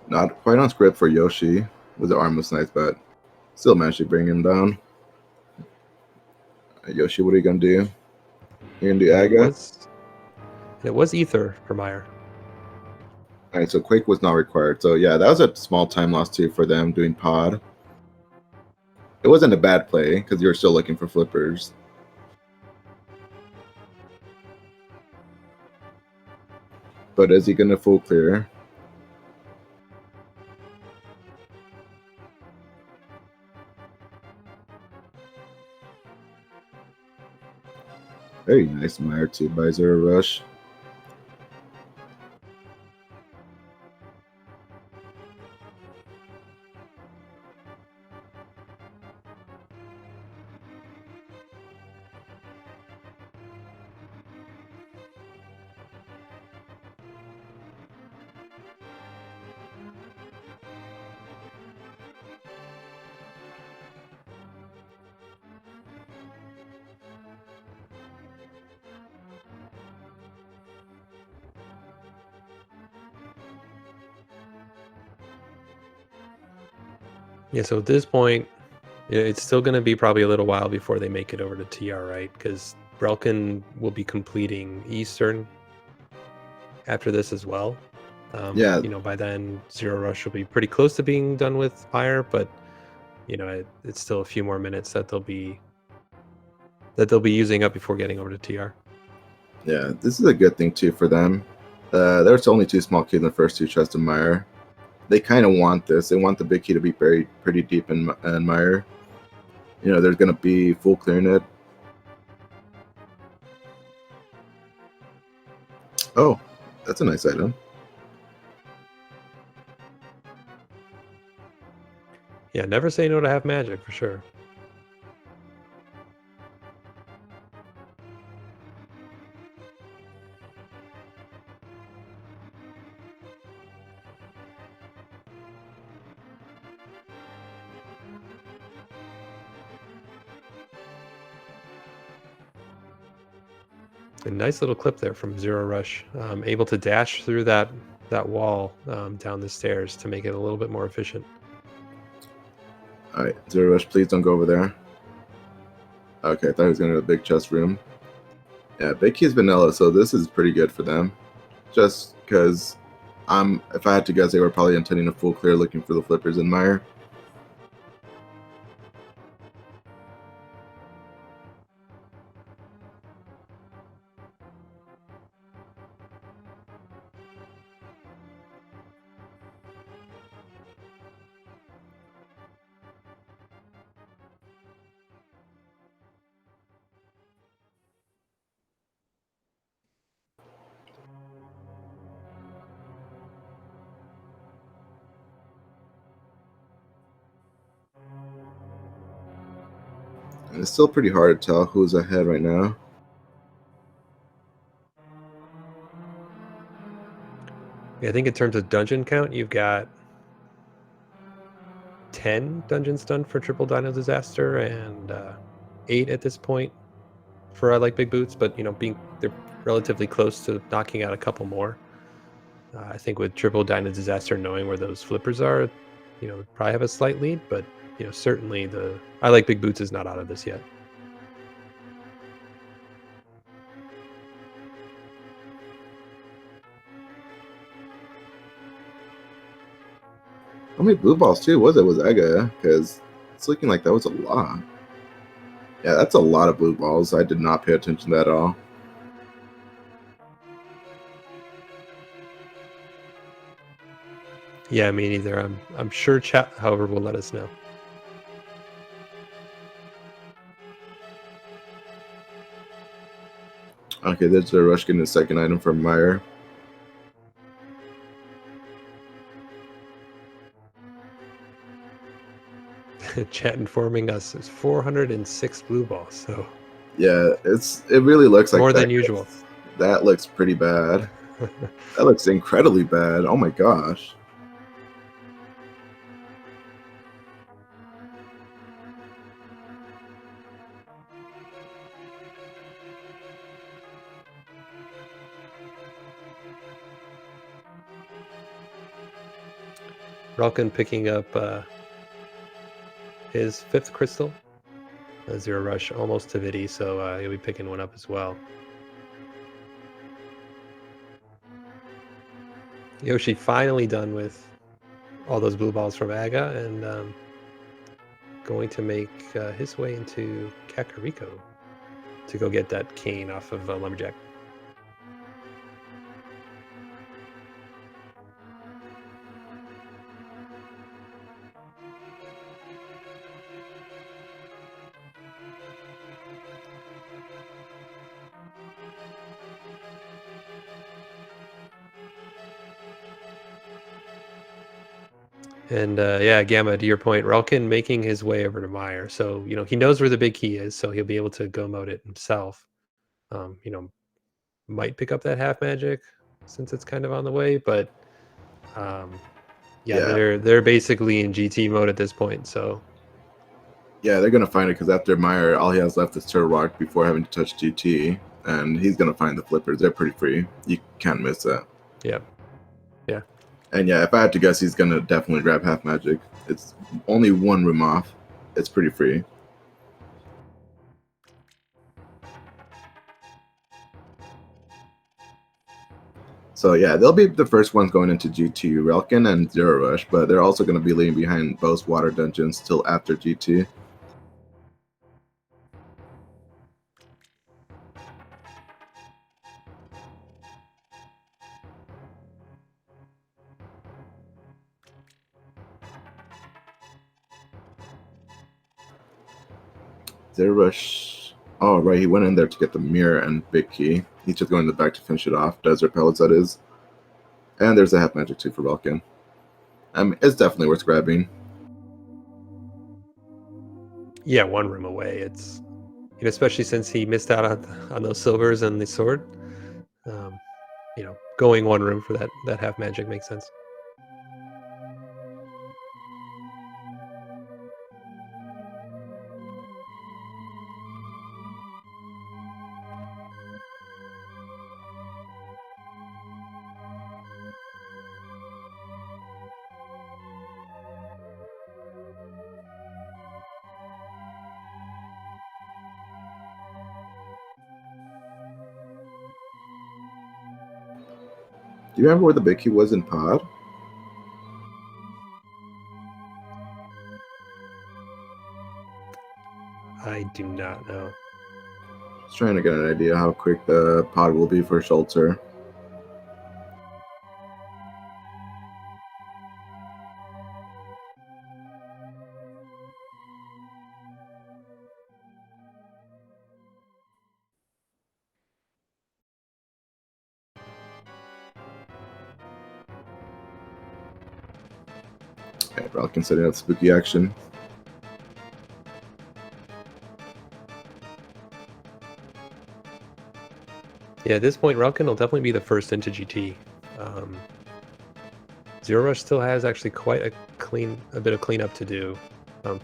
Not quite on script for Yoshi with the armless nice, but still managed to bring him down. Yoshi, what are you going to do? You're going to do Aga? It was Ether for Meyer. All right, so Quake was not required. So yeah, that was a small time loss too for them doing Pod. It wasn't a bad play because you were still looking for flippers. But is he going to full clear? Very nice Meyer too by zer0rush. Yeah, so at this point, it's still going to be probably a little while before they make it over to TR, right? Because relkin will be completing Eastern after this as well. Yeah. You know, by then, zer0rush will be pretty close to being done with Fire, but you know, it's still a few more minutes that they'll be using up before getting over to TR. Yeah, this is a good thing too for them. There's only 2 small keys in the first 2 chests of Meyer. They kind of want this. They want the big key to be buried pretty deep in Meyer. You know, there's going to be full clearing it. Oh, that's a nice item. Yeah, never say no to have magic for sure. A nice little clip there from zer0rush, able to dash through that wall down the stairs to make it a little bit more efficient. All right, zer0rush, please don't go over there. Okay, I thought he was going to the big chest room. Yeah, big key is vanilla, so this is pretty good for them. Just because if I had to guess, they were probably intending a full clear looking for the flippers in Mire. And it's still pretty hard to tell who's ahead right now. Yeah, I think in terms of dungeon count, you've got 10 dungeons done for Triple Dino Disaster and 8 at this point for I Like Big Boots, but they're relatively close to knocking out a couple more. I think with Triple Dino Disaster knowing where those flippers are, probably have a slight lead, but certainly the I Like Big Boots is not out of this yet. How many blue balls too was it? Was Ega? Because it's looking like that was a lot. Yeah, that's a lot of blue balls. I did not pay attention to that at all. Yeah, me neither. I'm sure chat, however, will let us know. Okay, there's zer0rush getting the second item from Mire. Chat informing us there's 406 blue balls, so yeah, it really looks like more than usual. That looks pretty bad. That looks incredibly bad. Oh my gosh. Relkin picking up his 5th crystal. zer0rush almost to Vidi, so he'll be picking one up as well. Yoshi finally done with all those blue balls from Aga and going to make his way into Kakariko to go get that cane off of Lumberjack. And yeah, Gamma, to your point, Relkin making his way over to Mire. So, he knows where the big key is, so he'll be able to go mode it himself. Might pick up that half magic since it's kind of on the way, but yeah, they're basically in GT mode at this point, so. Yeah, they're gonna find it because after Mire, all he has left is Turtle Rock before having to touch GT, and he's gonna find the flippers. They're pretty free. You can't miss that. Yeah. Yeah. And yeah, if I had to guess, he's gonna definitely grab half magic. It's only one room off. It's pretty free. So yeah, they'll be the first ones going into GT, Relkin and zer0rush, but they're also going to be leaving behind both water dungeons till after GT. zer0rush, oh right, he went in there to get the mirror and big key. He's just going in the back to finish it off. Desert pellets, that is. And there's a half magic too for Relkin. It's definitely worth grabbing. Yeah, one room away. It's especially since he missed out on those silvers and the sword. Going one room for that half magic makes sense. Do you remember where the big key was in pod? I do not know. Just trying to get an idea how quick the pod will be for Schulzer. Okay, relkin setting up spooky action. Yeah, at this point, relkin will definitely be the first into GT. zer0rush still has actually quite a bit of cleanup to do.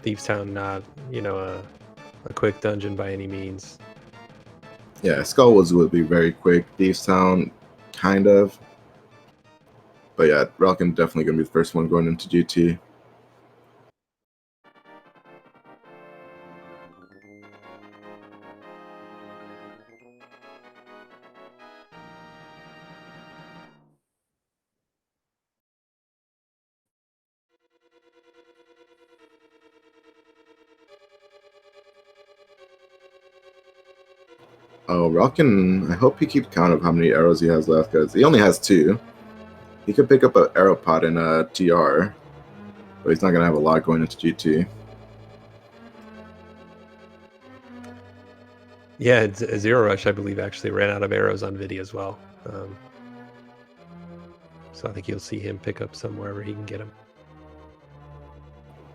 Thieves Town, not a quick dungeon by any means. Yeah, Skullwoods would be very quick. Thieves Town, kind of. But yeah, relkin definitely gonna be the first one going into GT. Oh, relkin, I hope he keeps count of how many arrows he has left, because he only has 2. He could pick up an arrow pot in a TR, but he's not going to have a lot going into GT. Yeah, zer0rush, I believe, actually ran out of arrows on Vidi as well. So I think you'll see him pick up some wherever he can get them.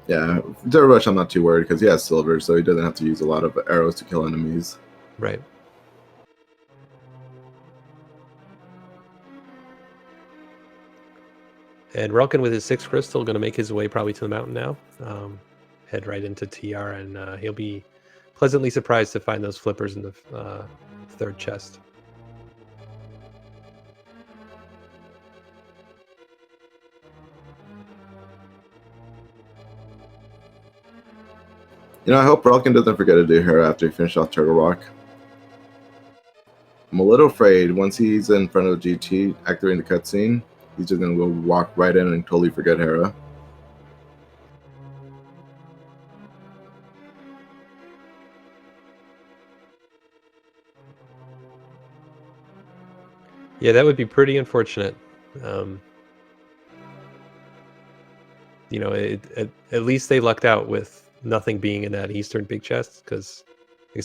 Yeah, zer0rush I'm not too worried because he has silver, so he doesn't have to use a lot of arrows to kill enemies. Right. And relkin with his 6 crystal going to make his way probably to the mountain now. Head right into TR, and he'll be pleasantly surprised to find those flippers in the 3rd chest. You know, I hope relkin doesn't forget to do Hera after he finishes off Turtle Rock. I'm a little afraid once he's in front of GT activating the cutscene, he's just going to go walk right in and totally forget Hera. Yeah, that would be pretty unfortunate. You know, at least they lucked out with nothing being in that eastern big chest, because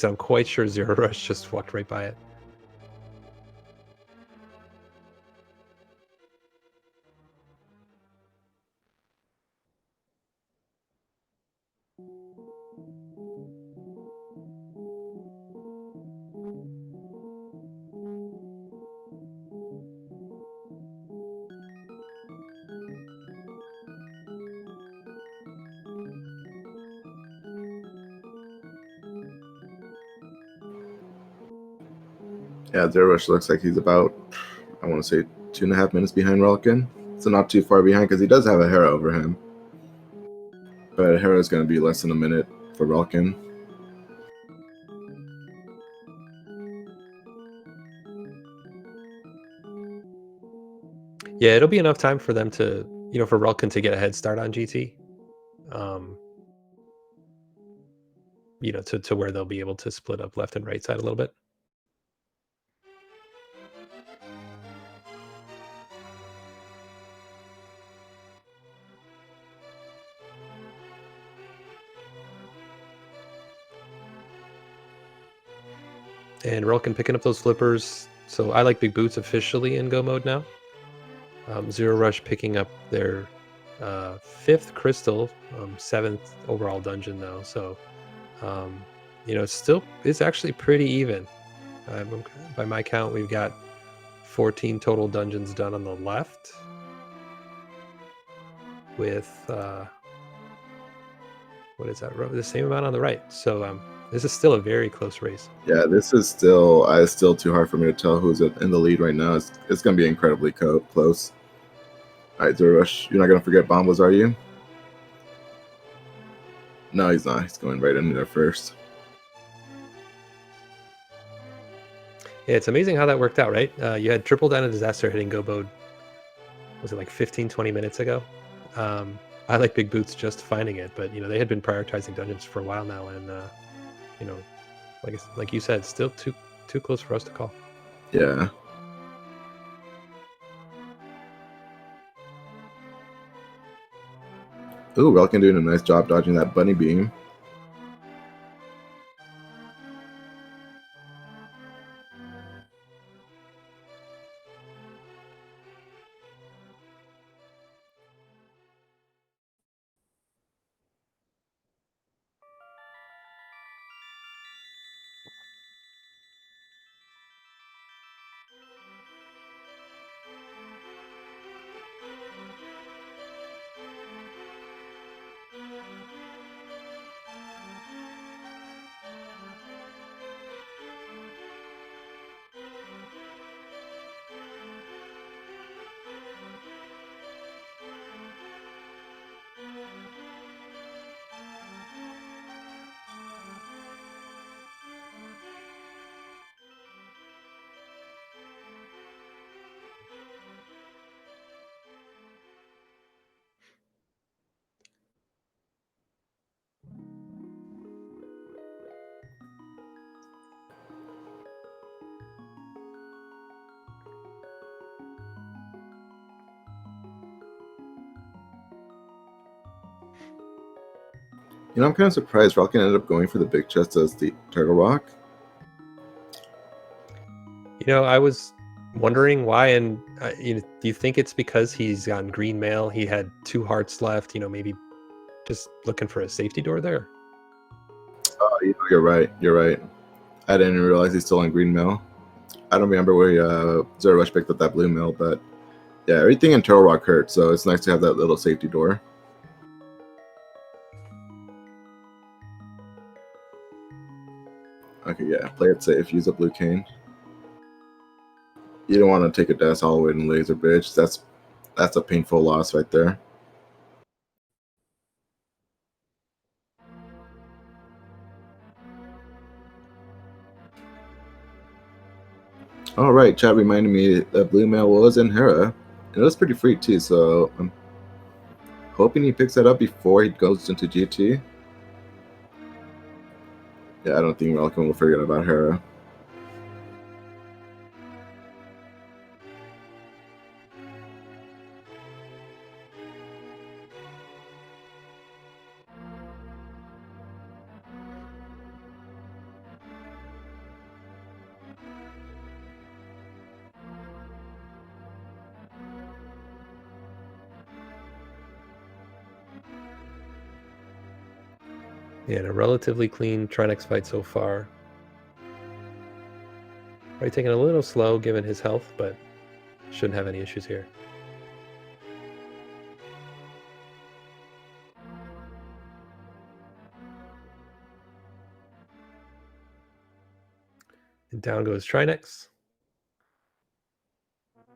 I'm quite sure zer0rush just walked right by it. Yeah, zer0rush looks like he's about, I want to say, 2.5 minutes behind relkin. So not too far behind because he does have a Hera over him. But Hera is going to be less than a minute for relkin. Yeah, it'll be enough time for them to, for relkin to get a head start on GT. To where they'll be able to split up left and right side a little bit. And relkin picking up those flippers. So I like big boots officially in go mode now. zer0rush picking up their 5th crystal, 7th overall dungeon though. So it's actually pretty even. By my count, we've got 14 total dungeons done on the left, with what is that? The same amount on the right. So this is still a very close race. Yeah, this is still it's still too hard for me to tell who's in the lead right now. It's going to be incredibly close. All right, zer0rush, you're not going to forget Bombas, are you? No, he's not. He's going right in there first. Yeah, it's amazing how that worked out, right? You had Triple Down and Disaster hitting go mode was it like 15, 20 minutes ago. I like Big Boots just finding it, but they had been prioritizing dungeons for a while now, and like you said, still too close for us to call. Yeah. Ooh, relkin doing a nice job dodging that bunny beam. I'm kind of surprised relkin ended up going for the big chest as the turtle rock. I was wondering why, and do you think it's because he's on green mail? He had 2 hearts left. Maybe just looking for a safety door there. Oh, you're right. You're right. I didn't realize he's still on green mail. I don't remember where zer0rush picked up that blue mail, but yeah, everything in turtle rock hurt, so it's nice to have that little safety door. Okay, yeah, play it safe. Use a blue cane. You don't want to take a dash all the way to laser bridge. That's a painful loss right there. All right, chat reminded me that blue mail was in Hera, and it was pretty free too. So I'm hoping he picks that up before he goes into GT. Yeah, I don't think relkin will forget about Hera. Yeah, and a relatively clean Trinex fight so far. Probably taking a little slow given his health, but shouldn't have any issues here. And down goes Trinex.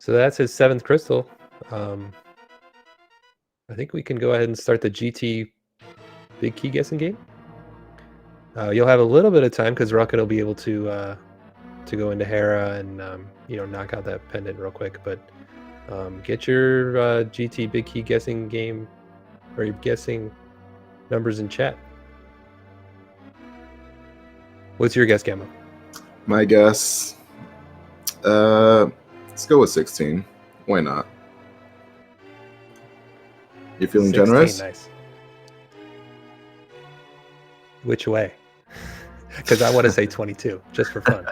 So that's his 7th crystal. I think we can go ahead and start the GT big key guessing game. You'll have a little bit of time because relkin will be able to go into Hera and knock out that pendant real quick. But get your GT big key guessing game or your guessing numbers in chat. What's your guess, Gamma? My guess, let's go with 16. Why not? You feeling 16, generous? Nice. Which way? Because I want to say 22, just for fun.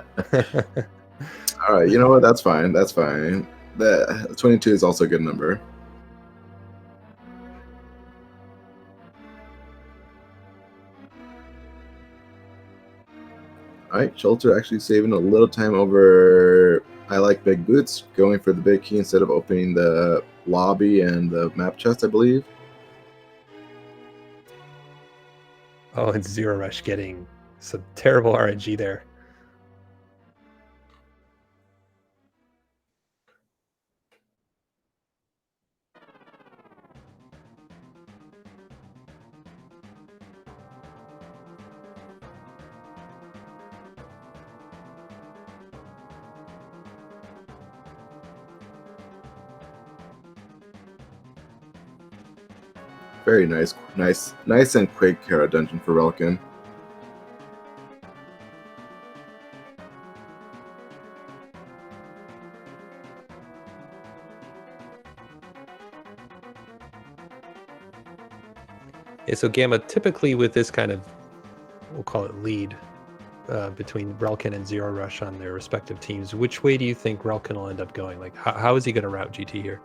All right, you know what? That's fine. That's fine. The 22 is also a good number. All right, Schulzer actually saving a little time over I like big boots, going for the big key instead of opening the lobby and the map chest, I believe. Oh, and zer0rush getting some terrible RNG there. Very nice and quick dungeon for Relkin. Yeah, so Gamma, typically with this kind of, we'll call it lead between Relkin and zer0rush on their respective teams, which way do you think Relkin will end up going? Like, how is he going to route GT here?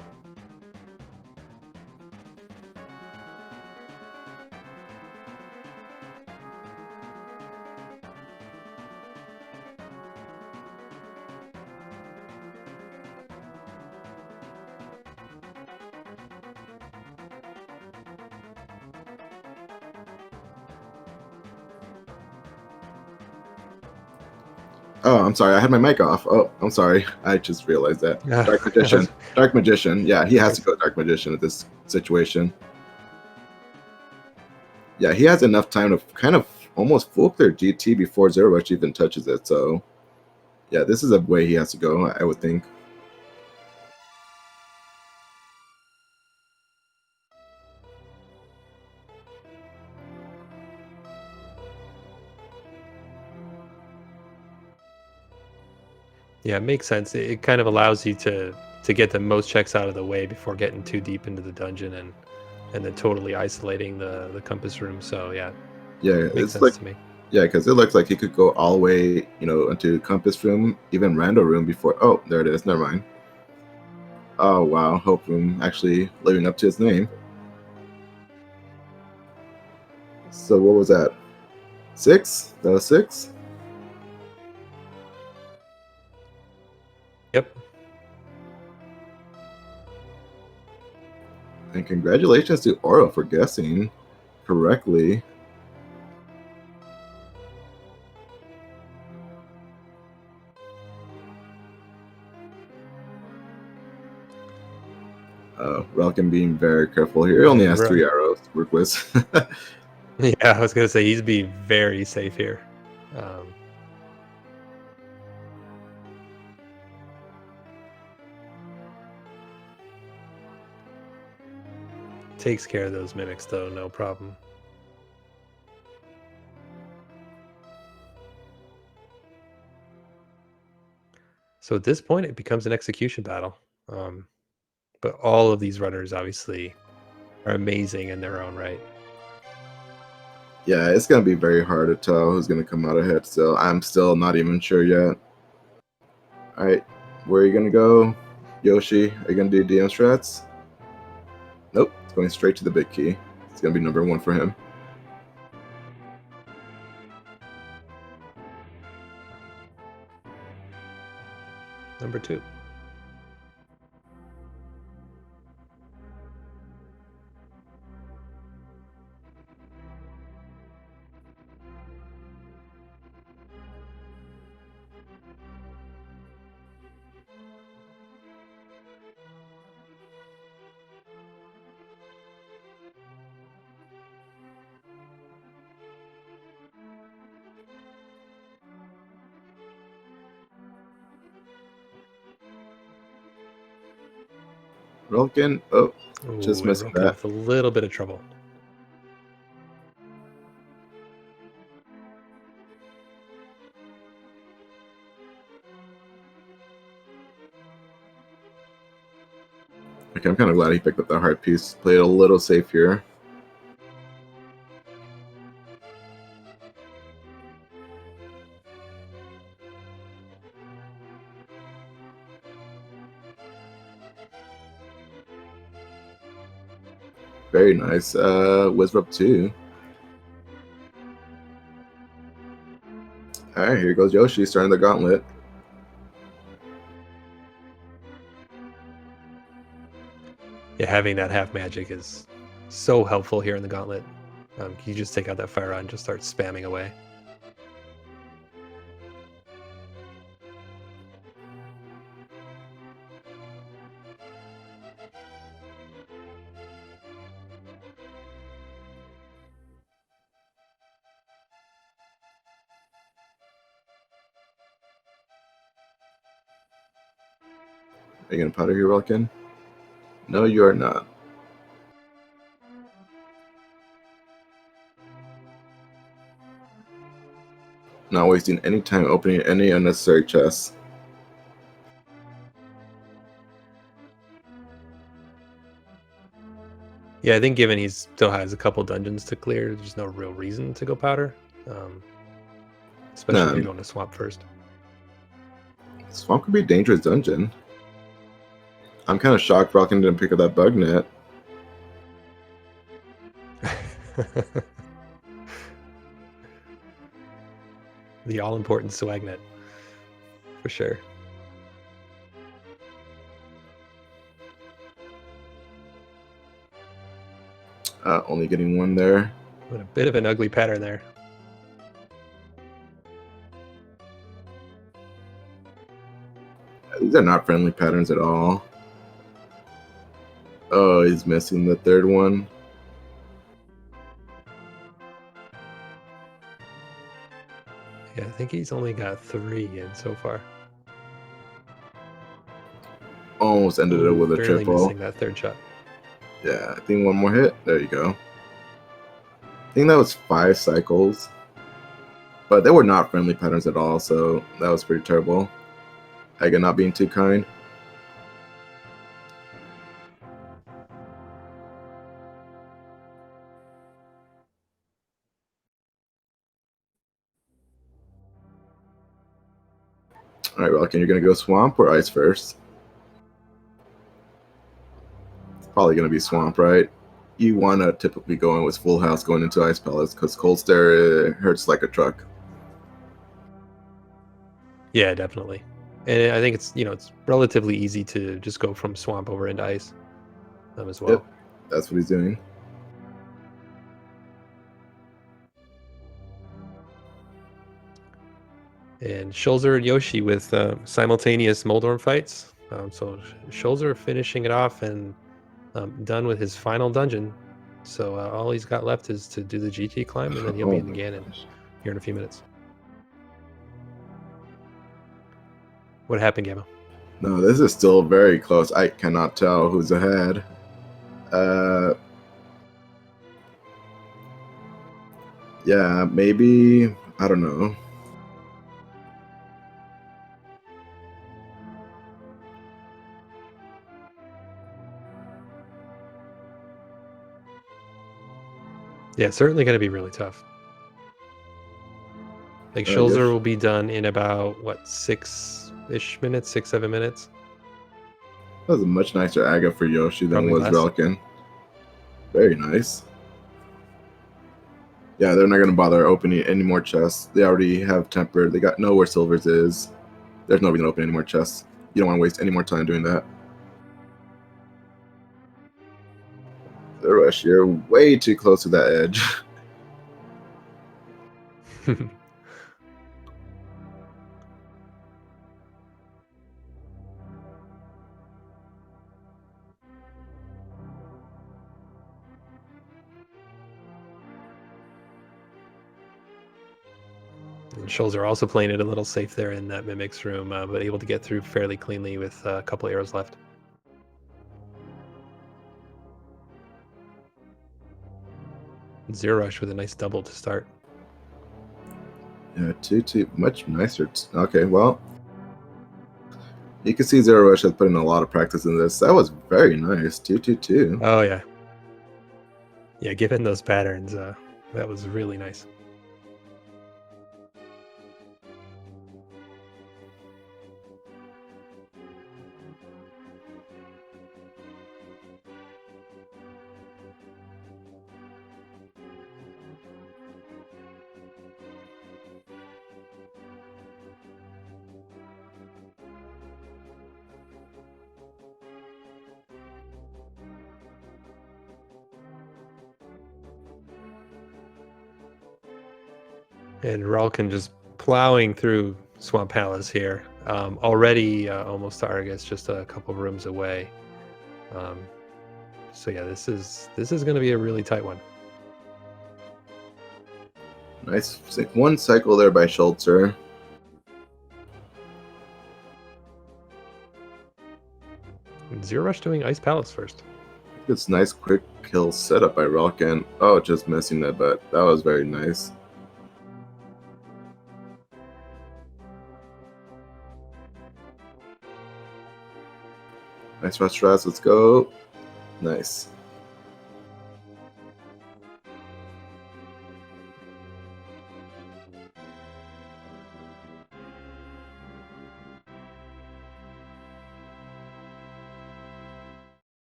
Oh, I'm sorry. I had my mic off. Oh, I'm sorry. I just realized that. Dark Magician. Dark Magician. Yeah, he has to go Dark Magician at this situation. Yeah, he has enough time to kind of almost fool their GT before zer0rush even touches it. So, yeah, this is a way he has to go, I would think. Yeah, it makes sense. It kind of allows you to get the most checks out of the way before getting too deep into the dungeon and then totally isolating the compass room. So yeah, Yeah, makes sense like, to me. yeah, because it looks like he could go all the way, into compass room, even rando room before. Oh, there it is. Never mind. Oh wow, Hope Room actually living up to its name. So what was that? 6? That was 6? Yep. And congratulations to Oro for guessing correctly. Relkin being very careful here. He only has 3 arrows to work with. Yeah, I was gonna say he's being very safe here. Takes care of those mimics though, no problem. So at this point, it becomes an execution battle. But all of these runners obviously are amazing in their own right. Yeah, it's going to be very hard to tell who's going to come out ahead. So I'm still not even sure yet. All right, where are you going to go? Yoshi, are you going to do DM strats? Nope, it's going straight to the big key. It's going to be number 1 for him. Number 2. Relkin, oh, just missed that. With a little bit of trouble. Okay, I'm kind of glad he picked up that heart piece. Played a little safe here. Very nice. Wizrup 2. Alright, here goes Yoshi starting the gauntlet. Yeah, having that half magic is so helpful here in the gauntlet. You just take out that fire rod and just start spamming away. Are you going to powder here, Relkin? No, you are not. Not wasting any time opening any unnecessary chests. Yeah, I think given he still has a couple dungeons to clear, there's no real reason to go powder. Especially if you're going to swamp first. Swamp could be a dangerous dungeon. I'm kind of shocked Relkin didn't pick up that bug net. The all-important swag net. For sure. Only getting one there. What a bit of an ugly pattern there. These are not friendly patterns at all. Oh, he's missing the third one. Yeah, I think he's only got 3 in so far. Almost ended it with a barely triple. Missing that third shot. Yeah, I think one more hit. There you go. I think that was 5 cycles. But they were not friendly patterns at all, so that was pretty terrible. Haga not being too kind. Alright, Relkin, you're going to go swamp or ice first? It's probably going to be swamp, right? You want to typically go in with full house going into ice palace because cold stare hurts like a truck. Yeah, definitely. And I think it's, it's relatively easy to just go from swamp over into ice as well. Yep, that's what he's doing. And Schulzer and Yoshi with simultaneous Moldorm fights. So Schulzer finishing it off and done with his final dungeon. So all he's got left is to do the GT climb, and then he'll be in the Ganon here in a few minutes. What happened, Gamma? No, this is still very close. I cannot tell who's ahead. Yeah, maybe. I don't know. Yeah, certainly going to be really tough. Like Schulzer will be done in about what 6-ish minutes, 6-7 minutes. That was a much nicer Aga for Yoshi than was Relkin. Very nice. Yeah, they're not going to bother opening any more chests. They already have tempered. They got know where silvers is. There's no reason to open any more chests. You don't want to waste any more time doing that. zer0rush, you're way too close to that edge. And Schulzer also playing it a little safe there in that Mimic's room, but able to get through fairly cleanly with a couple arrows left. zer0rush with a nice double to start. Yeah, 2-2, much nicer. Okay, well, you can see zer0rush has put in a lot of practice in this. That was very nice. 2-2-2. Oh yeah, yeah. Given those patterns, that was really nice. And Relkin just plowing through Swamp Palace here. Already almost to Argus, just a couple rooms away. So yeah, this is going to be a really tight one. Nice. One cycle there by Schulzer. And zer0rush doing Ice Palace first. This nice quick kill setup by Relkin. Oh, just missing that, but that was very nice. Nice rush, let's go. Nice.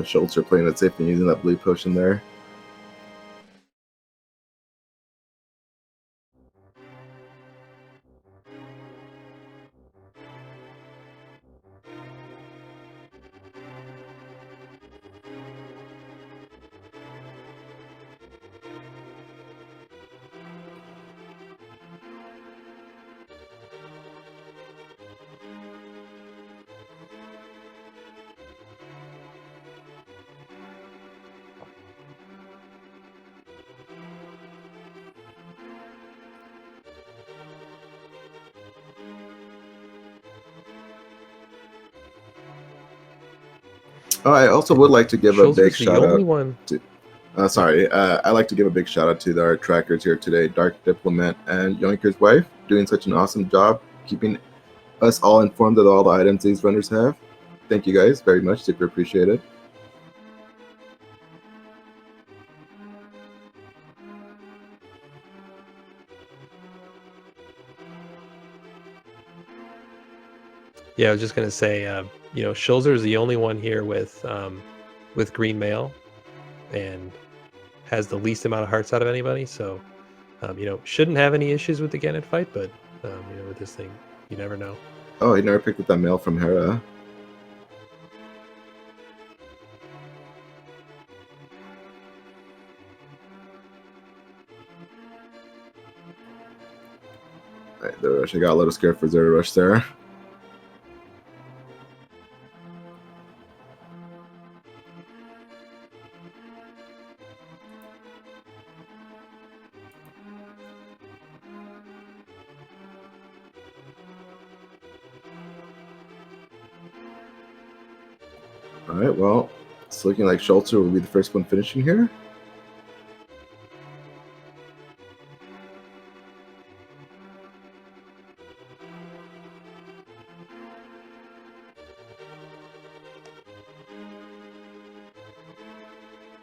Schulzer playing it safe and using that blue potion there. Oh, I also would like to give a big shout out to. I like to give a big shout out to our trackers here today, Dark Diplomat and Yoinker's wife, doing such an awesome job keeping us all informed of all the items these runners have. Thank you guys very much. Super appreciate it. Yeah, I was just gonna say, you know, Schulzer is the only one here with green mail, and has the least amount of hearts out of anybody. So, you know, shouldn't have any issues with the Ganon fight, but you know, with this thing, you never know. Oh, he never picked up that mail from Hera. Alright, zer0rush. I got a little scared for zer0rush there. Alright, well, it's looking like Schulzer will be the first one finishing here.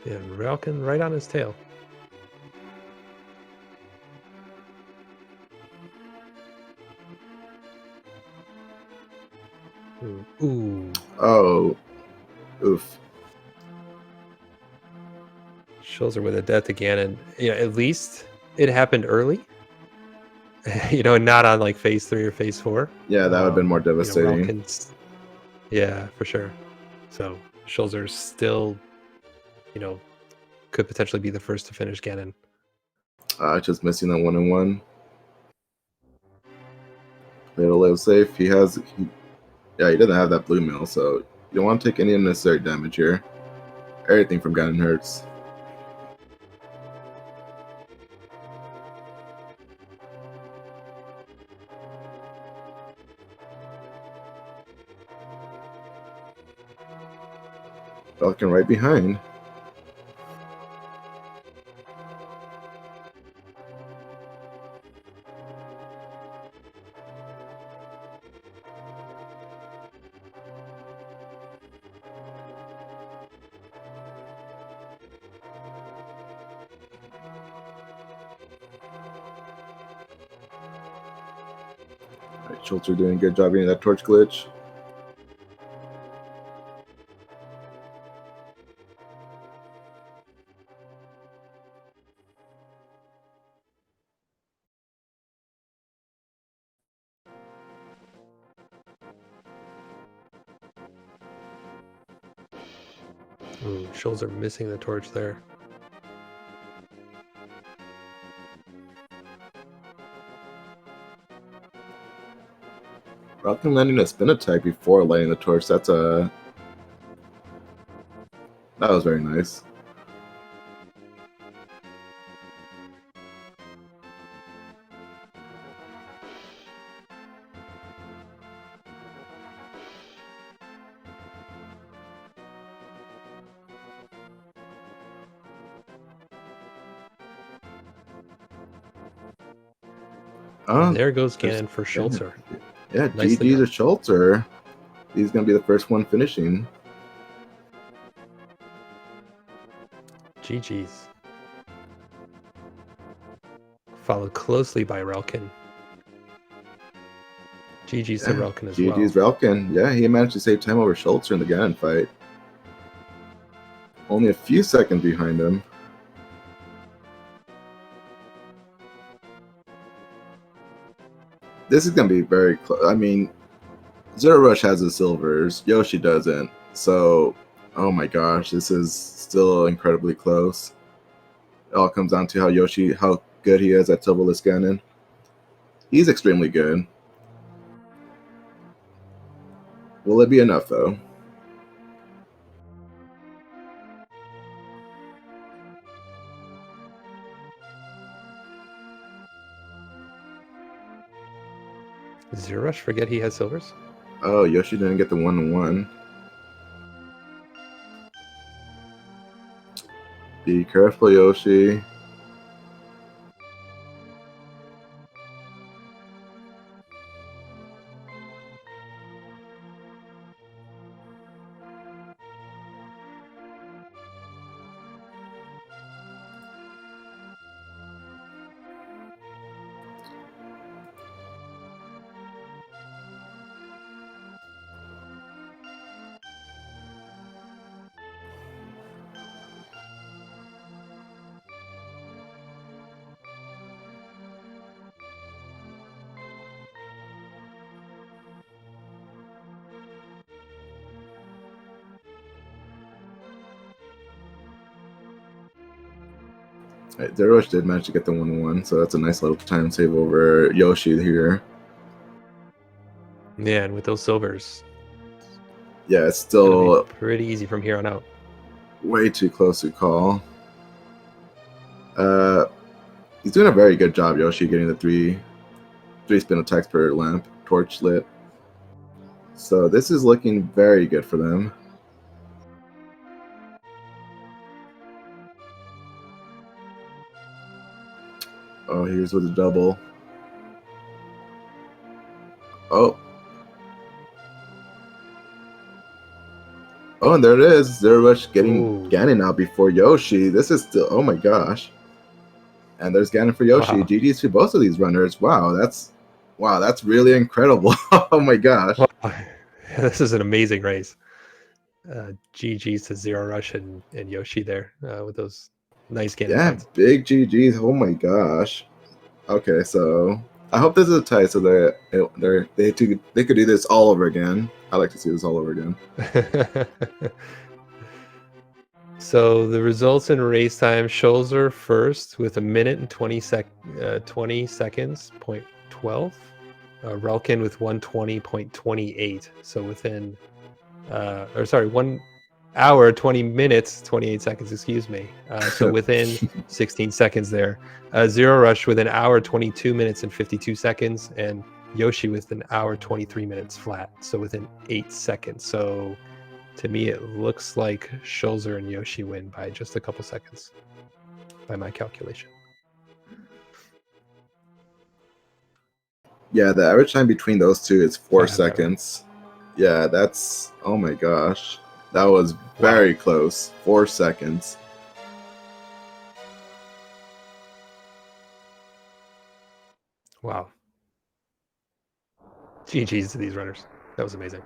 Yeah, relkin right on his tail. Ooh. Oh. Oof. Schulzer with a death again, and you know, at least it happened early. You know, not on like phase 3 or phase 4. Yeah, that would have been more devastating. You know, yeah, for sure. So Schulzer's still, you know, could potentially be the first to finish Ganon. Just missing that 1-on-1. It'll live safe. He doesn't have that blue mail, so you don't want to take any unnecessary damage here. Everything from Ganon hurts. Falcon right behind. Alright, Schulzer doing a good job getting that torch glitch. Ooh, Schulzer missing the torch there. Falcon landing a spin attack before lighting the torch. That was very nice. Oh, There goes there's Gannon for Gannon. Schulzer. Yeah, Nicely GG to done. Schulzer. He's going to be the first one finishing. GG's. Followed closely by Relkin. GG's to Relkin as well. GG's Relkin. Yeah, he managed to save time over Schulzer in the Gannon fight. Only a few seconds behind him. This is going to be very close. I mean, zer0rush has the silvers. Yoshi doesn't. So, oh my gosh, this is still incredibly close. It all comes down to how good he is at silverless Gannon. He's extremely good. Will it be enough, though? zer0rush forget he has silvers? Oh, Yoshi didn't get the 1-1. Be careful, Yoshi. Right, zer0rush did manage to get the 1-1, so that's a nice little time save over Yoshi here. Yeah, and with those silvers, Yeah, it's still pretty easy from here on out. Way too close to call. He's doing a very good job, Yoshi, getting the three spin attacks per lamp, torch lit. So this is looking very good for them. Oh, here's with the double. Oh. Oh, and there it is. zer0rush getting Ganon out before Yoshi. This is still, oh my gosh. And there's Ganon for Yoshi. Wow. GG's to both of these runners. Wow, that's really incredible. Oh my gosh. Wow. This is an amazing race. GG's to zer0rush and Yoshi there with those nice Ganon fights. Big GG's. Oh my gosh. Okay, so I hope this is a tie so that they could do this all over again. I like to see this all over again. So the results in race time: Schulzer first with 1 minute and 20 seconds, 0.12. Relkin with 1:20.28. So within, 1 hour, 20 minutes, 28 seconds, excuse me. So within 16 seconds there. zer0rush with 1 hour, 22 minutes and 52 seconds. And Yoshi with 1 hour, 23 minutes flat. So within 8 seconds. So to me, it looks like Schulzer and Yoshi win by just a couple seconds, by my calculation. Yeah, the average time between those two is 4 seconds. Yeah, that's, oh my gosh. That was very close. 4 seconds. Wow. GG's to these runners. That was amazing.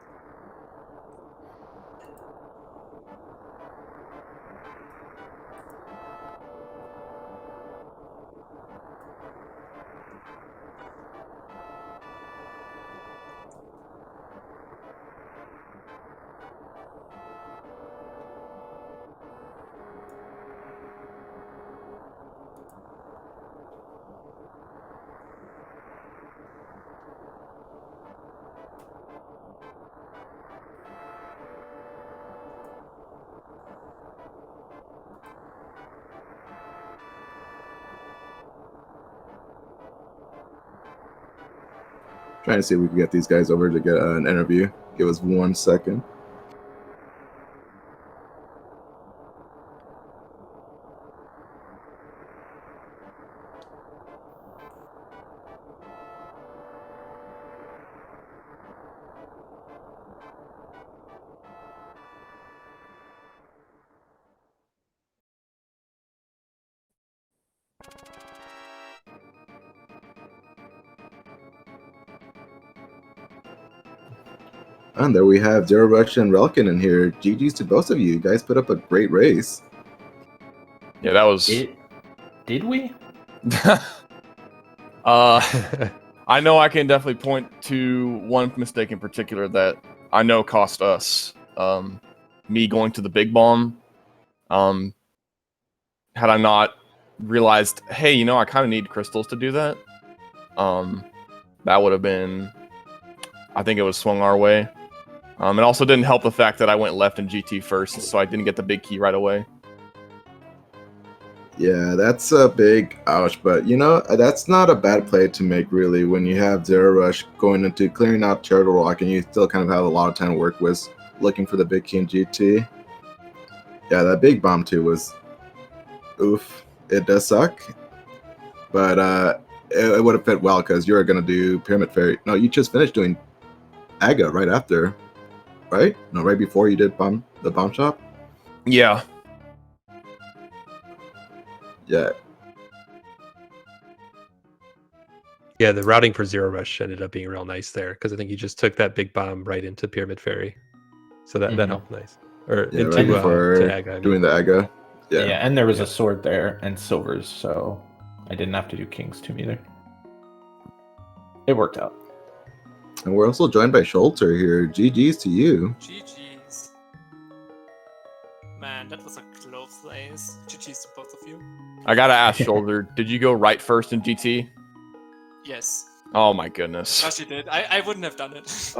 Trying to see if we can get these guys over to get an interview. Give us 1 second. And there we have zer0rush and relkin in here. GG's to both of you. You guys put up a great race. Yeah, that was. Did we? I know I can definitely point to one mistake in particular that I know cost us. Me going to the big bomb. Had I not realized, hey, you know, I kind of need crystals to do that. That would have been. I think it was swung our way. It also didn't help the fact that I went left in GT first, so I didn't get the big key right away. Yeah, that's a big ouch, but you know, that's not a bad play to make really when you have zer0rush going into clearing out Turtle Rock and you still kind of have a lot of time to work with looking for the big key in GT. Yeah, that big bomb too was oof. It does suck, but it would have fit well because you were gonna do Pyramid Fairy. No, you just finished doing Aga right after, right? No, right before you did the bomb shop. Yeah. Yeah, Yeah, the routing for zer0rush ended up being real nice there because I think he just took that big bomb right into Pyramid Fairy, so that helped nice. Or yeah, into right before to Aga, I mean. doing the Aga. Yeah, Yeah, and there was a sword there and silvers, so I didn't have to do kings too either. It worked out. and we're also joined by Schulzer here. GG's to you. GG's. Man, that was a close race. GG's to both of you. I gotta ask, Shoulder, did you go right first in GT? Yes. Oh my goodness. Yoshi did. I wouldn't have done it.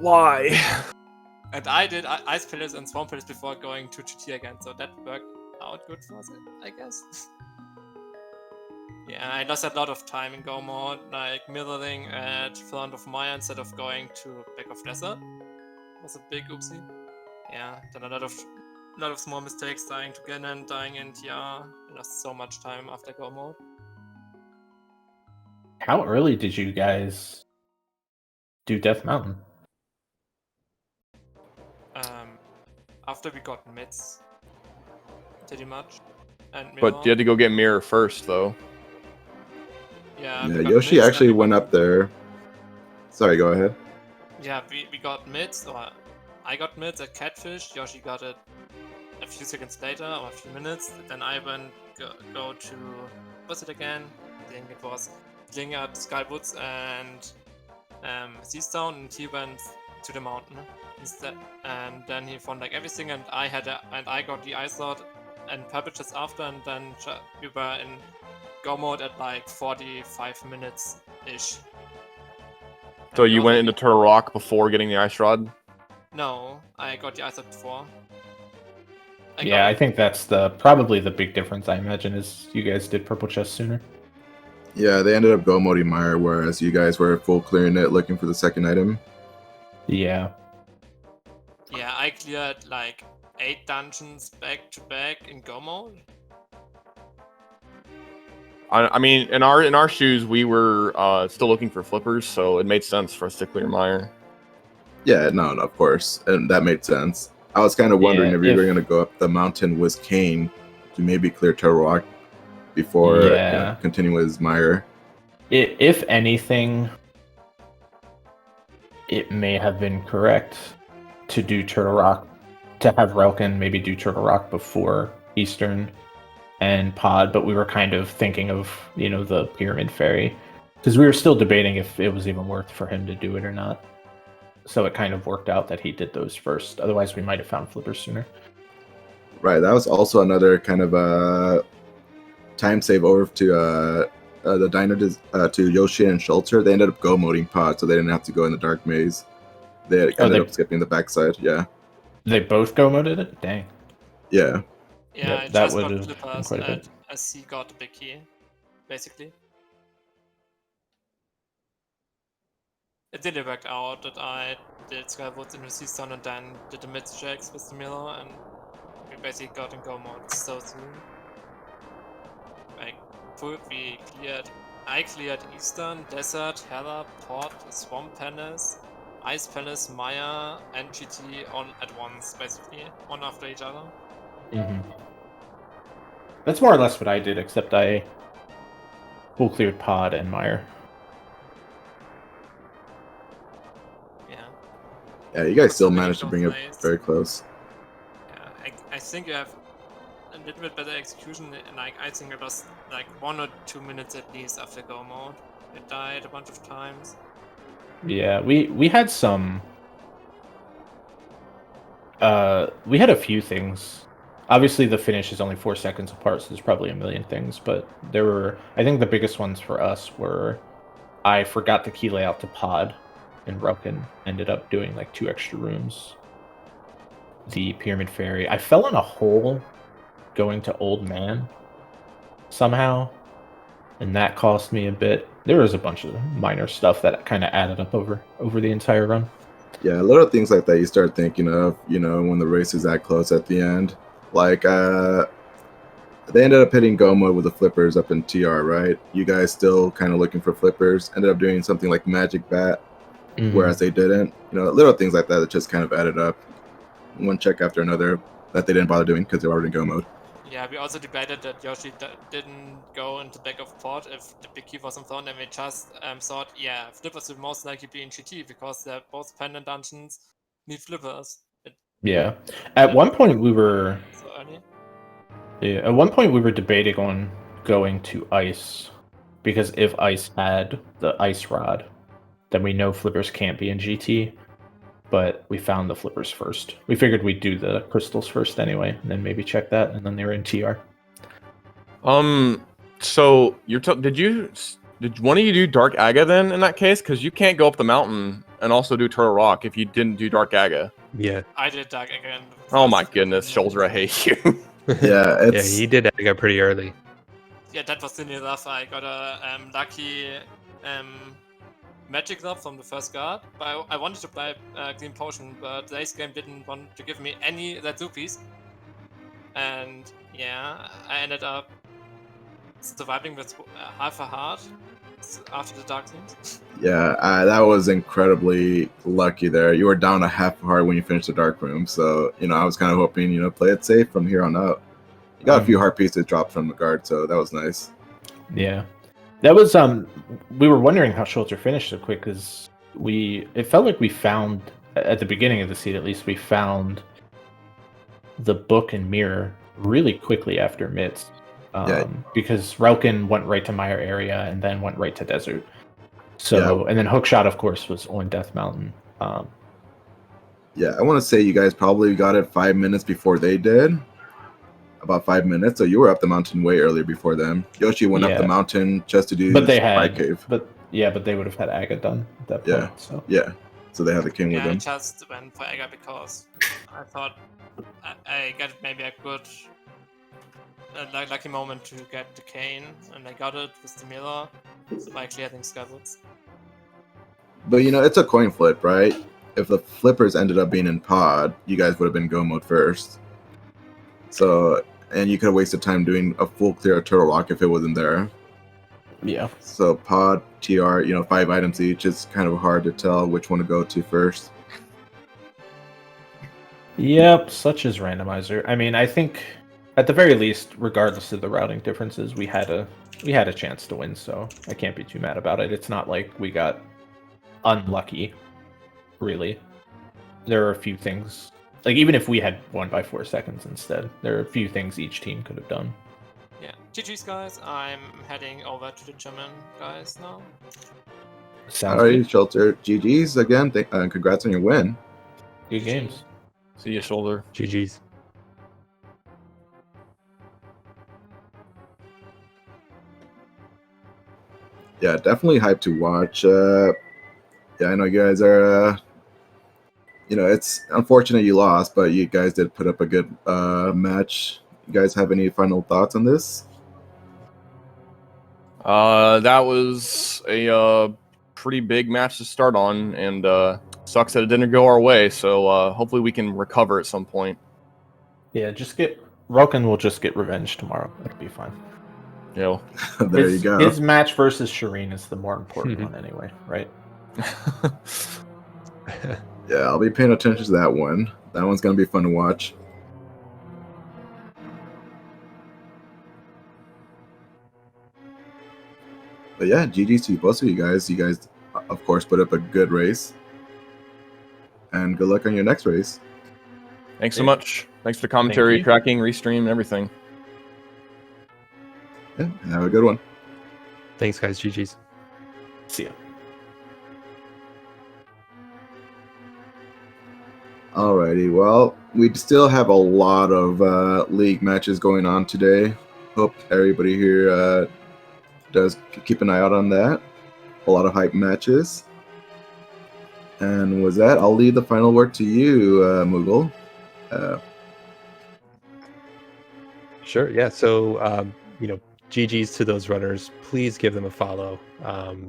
Why? And I did Ice Palace and Swamp Palace before going to GT again, so that worked out good for us, I guess. Yeah, I lost a lot of time in Go mode, like mirroring at front of Maya instead of going to back of Desert. Was a big oopsie. Yeah, then a lot of small mistakes, dying to Ganon, dying in TR. I lost so much time after Go mode. How early did you guys do Death Mountain? After we got mids, pretty much. And But you had to go get Mirror first, though. Yeah, Yeah, Yoshi actually went up there. Sorry, go ahead. Yeah, we got mids, or I got mids at Catfish, Yoshi got it a few seconds later, or a few minutes, then I went go to, what's it again? I think it was Lingard, Skywoods, and Seastone, and he went to the mountain instead, and then he found like everything, and I got the Ice Lord and Puppet just after, and then we were in Go mode at like 45 minutes-ish. So you went into Turtle Rock before getting the Ice Rod? No, I got the Ice Rod before. I think that's probably the big difference, I imagine, is you guys did Purple Chest sooner. Yeah, they ended up go moding Meyer, whereas you guys were full clearing it, looking for the second item. Yeah. Yeah, I cleared like 8 dungeons back to back in Go mode. I mean, in our shoes, we were still looking for flippers, so it made sense for us to clear Meyer. Yeah, no, of course, and that made sense. I was kind of wondering if you were going to go up the mountain with Kane to maybe clear Turtle Rock before continuing with Meyer. If anything, it may have been correct to do Turtle Rock, to have Relkin maybe do Turtle Rock before Eastern and Pod, but we were kind of thinking of, the Pyramid Fairy, because we were still debating if it was even worth for him to do it or not. So it kind of worked out that he did those first. Otherwise, we might have found flippers sooner. Right, that was also another kind of time save over to the diner to Yoshi and Schulzer. They ended up go moding Pod, so they didn't have to go in the dark maze. They ended up skipping the backside. Yeah. They both go moded it. Dang. Yeah. Yeah, I that just would got have flippers quite a bit. as he got the big key, basically. It didn't work out that I did Skywoods into Seastone and then did the mid checks with the mirror, and we basically got in Go mode so soon. Like, I cleared Eastern, Desert, Hera, Port, Swamp Palace, Ice Palace, Maya, and GT all at once, basically, one after each other. That's more or less what I did, except I full cleared Pod and Meyer. Yeah. Yeah, you guys still So many managed to bring it close lanes. very close. Yeah, I think you have a little bit better execution, and like I think it was like 1 or 2 minutes at least after go mode. It died a bunch of times. Yeah, we had some. We had a few things. Obviously, the finish is only 4 seconds apart, so there's probably a million things. But there were, I think, the biggest ones for us were I forgot the key layout to pod, and Relkin ended up doing like 2 extra rooms. The Pyramid Fairy, I fell in a hole going to Old Man somehow, and that cost me a bit. There was a bunch of minor stuff that kind of added up over the entire run. Yeah, little things like that you start thinking of, you know, when the race is that close at the end. Like, they ended up hitting go mode with the flippers up in TR, right? You guys still kind of looking for flippers. Ended up doing something like Magic Bat, whereas they didn't. You know, little things like that that just kind of added up. One check after another that they didn't bother doing because they were already in go mode. Yeah, we also debated that Yoshi didn't go into back of pod if the big key wasn't found, and we just thought, yeah, flippers would most likely be in GT because they're both pendant dungeons need flippers. Yeah. At one point we were So early. Yeah, at one point we were debating on going to ice because if ice had the ice rod, then we know flippers can't be in GT. But we found the flippers first. We figured we'd do the crystals first anyway, and then maybe check that, and then they were in TR. So did one of you do Dark Aga then in that case? Because you can't go up the mountain and also do Turtle Rock if you didn't do Dark Aga. Yeah. I did Dark again. Oh my goodness, Schulzer, I hate you. Yeah, Yeah, it's he did Aga pretty early. Yeah, that was silly enough. I got a lucky magic glove from the first guard, but I wanted to play Clean Potion, but the ace game didn't want to give me any Zatupis. And yeah, I ended up surviving with half a heart after the Dark Themes. yeah, that was incredibly lucky there. You were down a half a heart when you finished the dark room, so you know I was kind of hoping, you know, play it safe from here on out. You got a few heart pieces dropped from the guard, so that was nice. Yeah. That was we were wondering how Schulzer finished so quick because it felt like we found at the beginning of the seed at least we found the book and mirror really quickly after mids. Because Relkin went right to Meyer area and then went right to desert. So and then Hookshot of course was on Death Mountain. Yeah, I want to say you guys probably got it 5 minutes before they did. About 5 minutes, so you were up the mountain way earlier before them. Yoshi went up the mountain just to do but they had cave. But they would have had Aga done at that point. So they had the king with them. I just went for Aga because I thought I got maybe a good lucky moment to get the cane, and I got it with the mirror, so I cleared things skywards. But you know, it's a coin flip, right? If the flippers ended up being in pod, you guys would have been go mode first. So, and you could have wasted time doing a full clear of Turtle Rock if it wasn't there. Yeah. So pod, TR, you know, 5 items each. It's kind of hard to tell which one to go to first. Yep, such is Randomizer. I mean, I think at the very least, regardless of the routing differences, we had a chance to win, so I can't be too mad about it. It's not like we got unlucky, really. There are a few things, like even if we had won by 4 seconds instead, there are a few things each team could have done. Yeah, GG's guys. I'm heading over to the German guys now. Sounds All right, good. Schulzer. GG's again. Congrats on your win. Good games. See you, Schulzer. GG's. Yeah, definitely hyped to watch. Yeah, I know you guys are. You know, it's unfortunate you lost, but you guys did put up a good match. You guys have any final thoughts on this? That was a pretty big match to start on, and sucks that it didn't go our way. So hopefully we can recover at some point. Yeah, Relkin will just get revenge tomorrow. It'll be fine. You know. There you go. His match versus Shireen is the more important one anyway, right? Yeah, I'll be paying attention to that one. That one's going to be fun to watch. But yeah, GG's to both of you guys. You guys, of course, put up a good race. and good luck on your next race. Thanks so much. Thanks for the commentary, you. tracking, restream, everything. Yeah, have a good one. Thanks, guys. GG's. See ya. Alrighty, well, we still have a lot of league matches going on today. Hope everybody here does keep an eye out on that. A lot of hype matches. And with that, I'll leave the final word to you, Moogle. Sure. Yeah. So, GG's to those runners. Please give them a follow.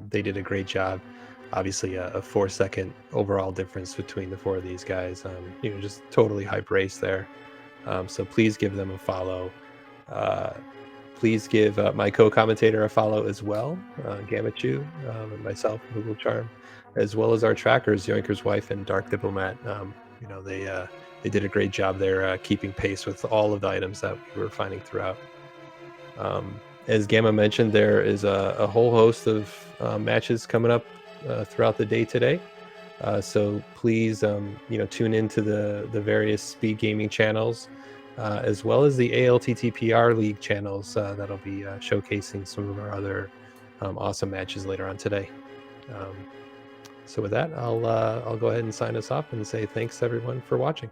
They did a great job. Obviously, a 4-second overall difference between the 4 of these guys. Just totally hype race there. So please give them a follow. Please give my co-commentator a follow as well, Gamachu, and myself, Google Charm, as well as our trackers, Yoinker's Wife and Dark Diplomat. They did a great job there keeping pace with all of the items that we were finding throughout. As Gamma mentioned, there is a whole host of matches coming up throughout the day today. So please, tune into the various Speed Gaming channels, as well as the ALTTPR League channels that'll be showcasing some of our other awesome matches later on today. So with that, I'll go ahead and sign us off and say thanks everyone for watching.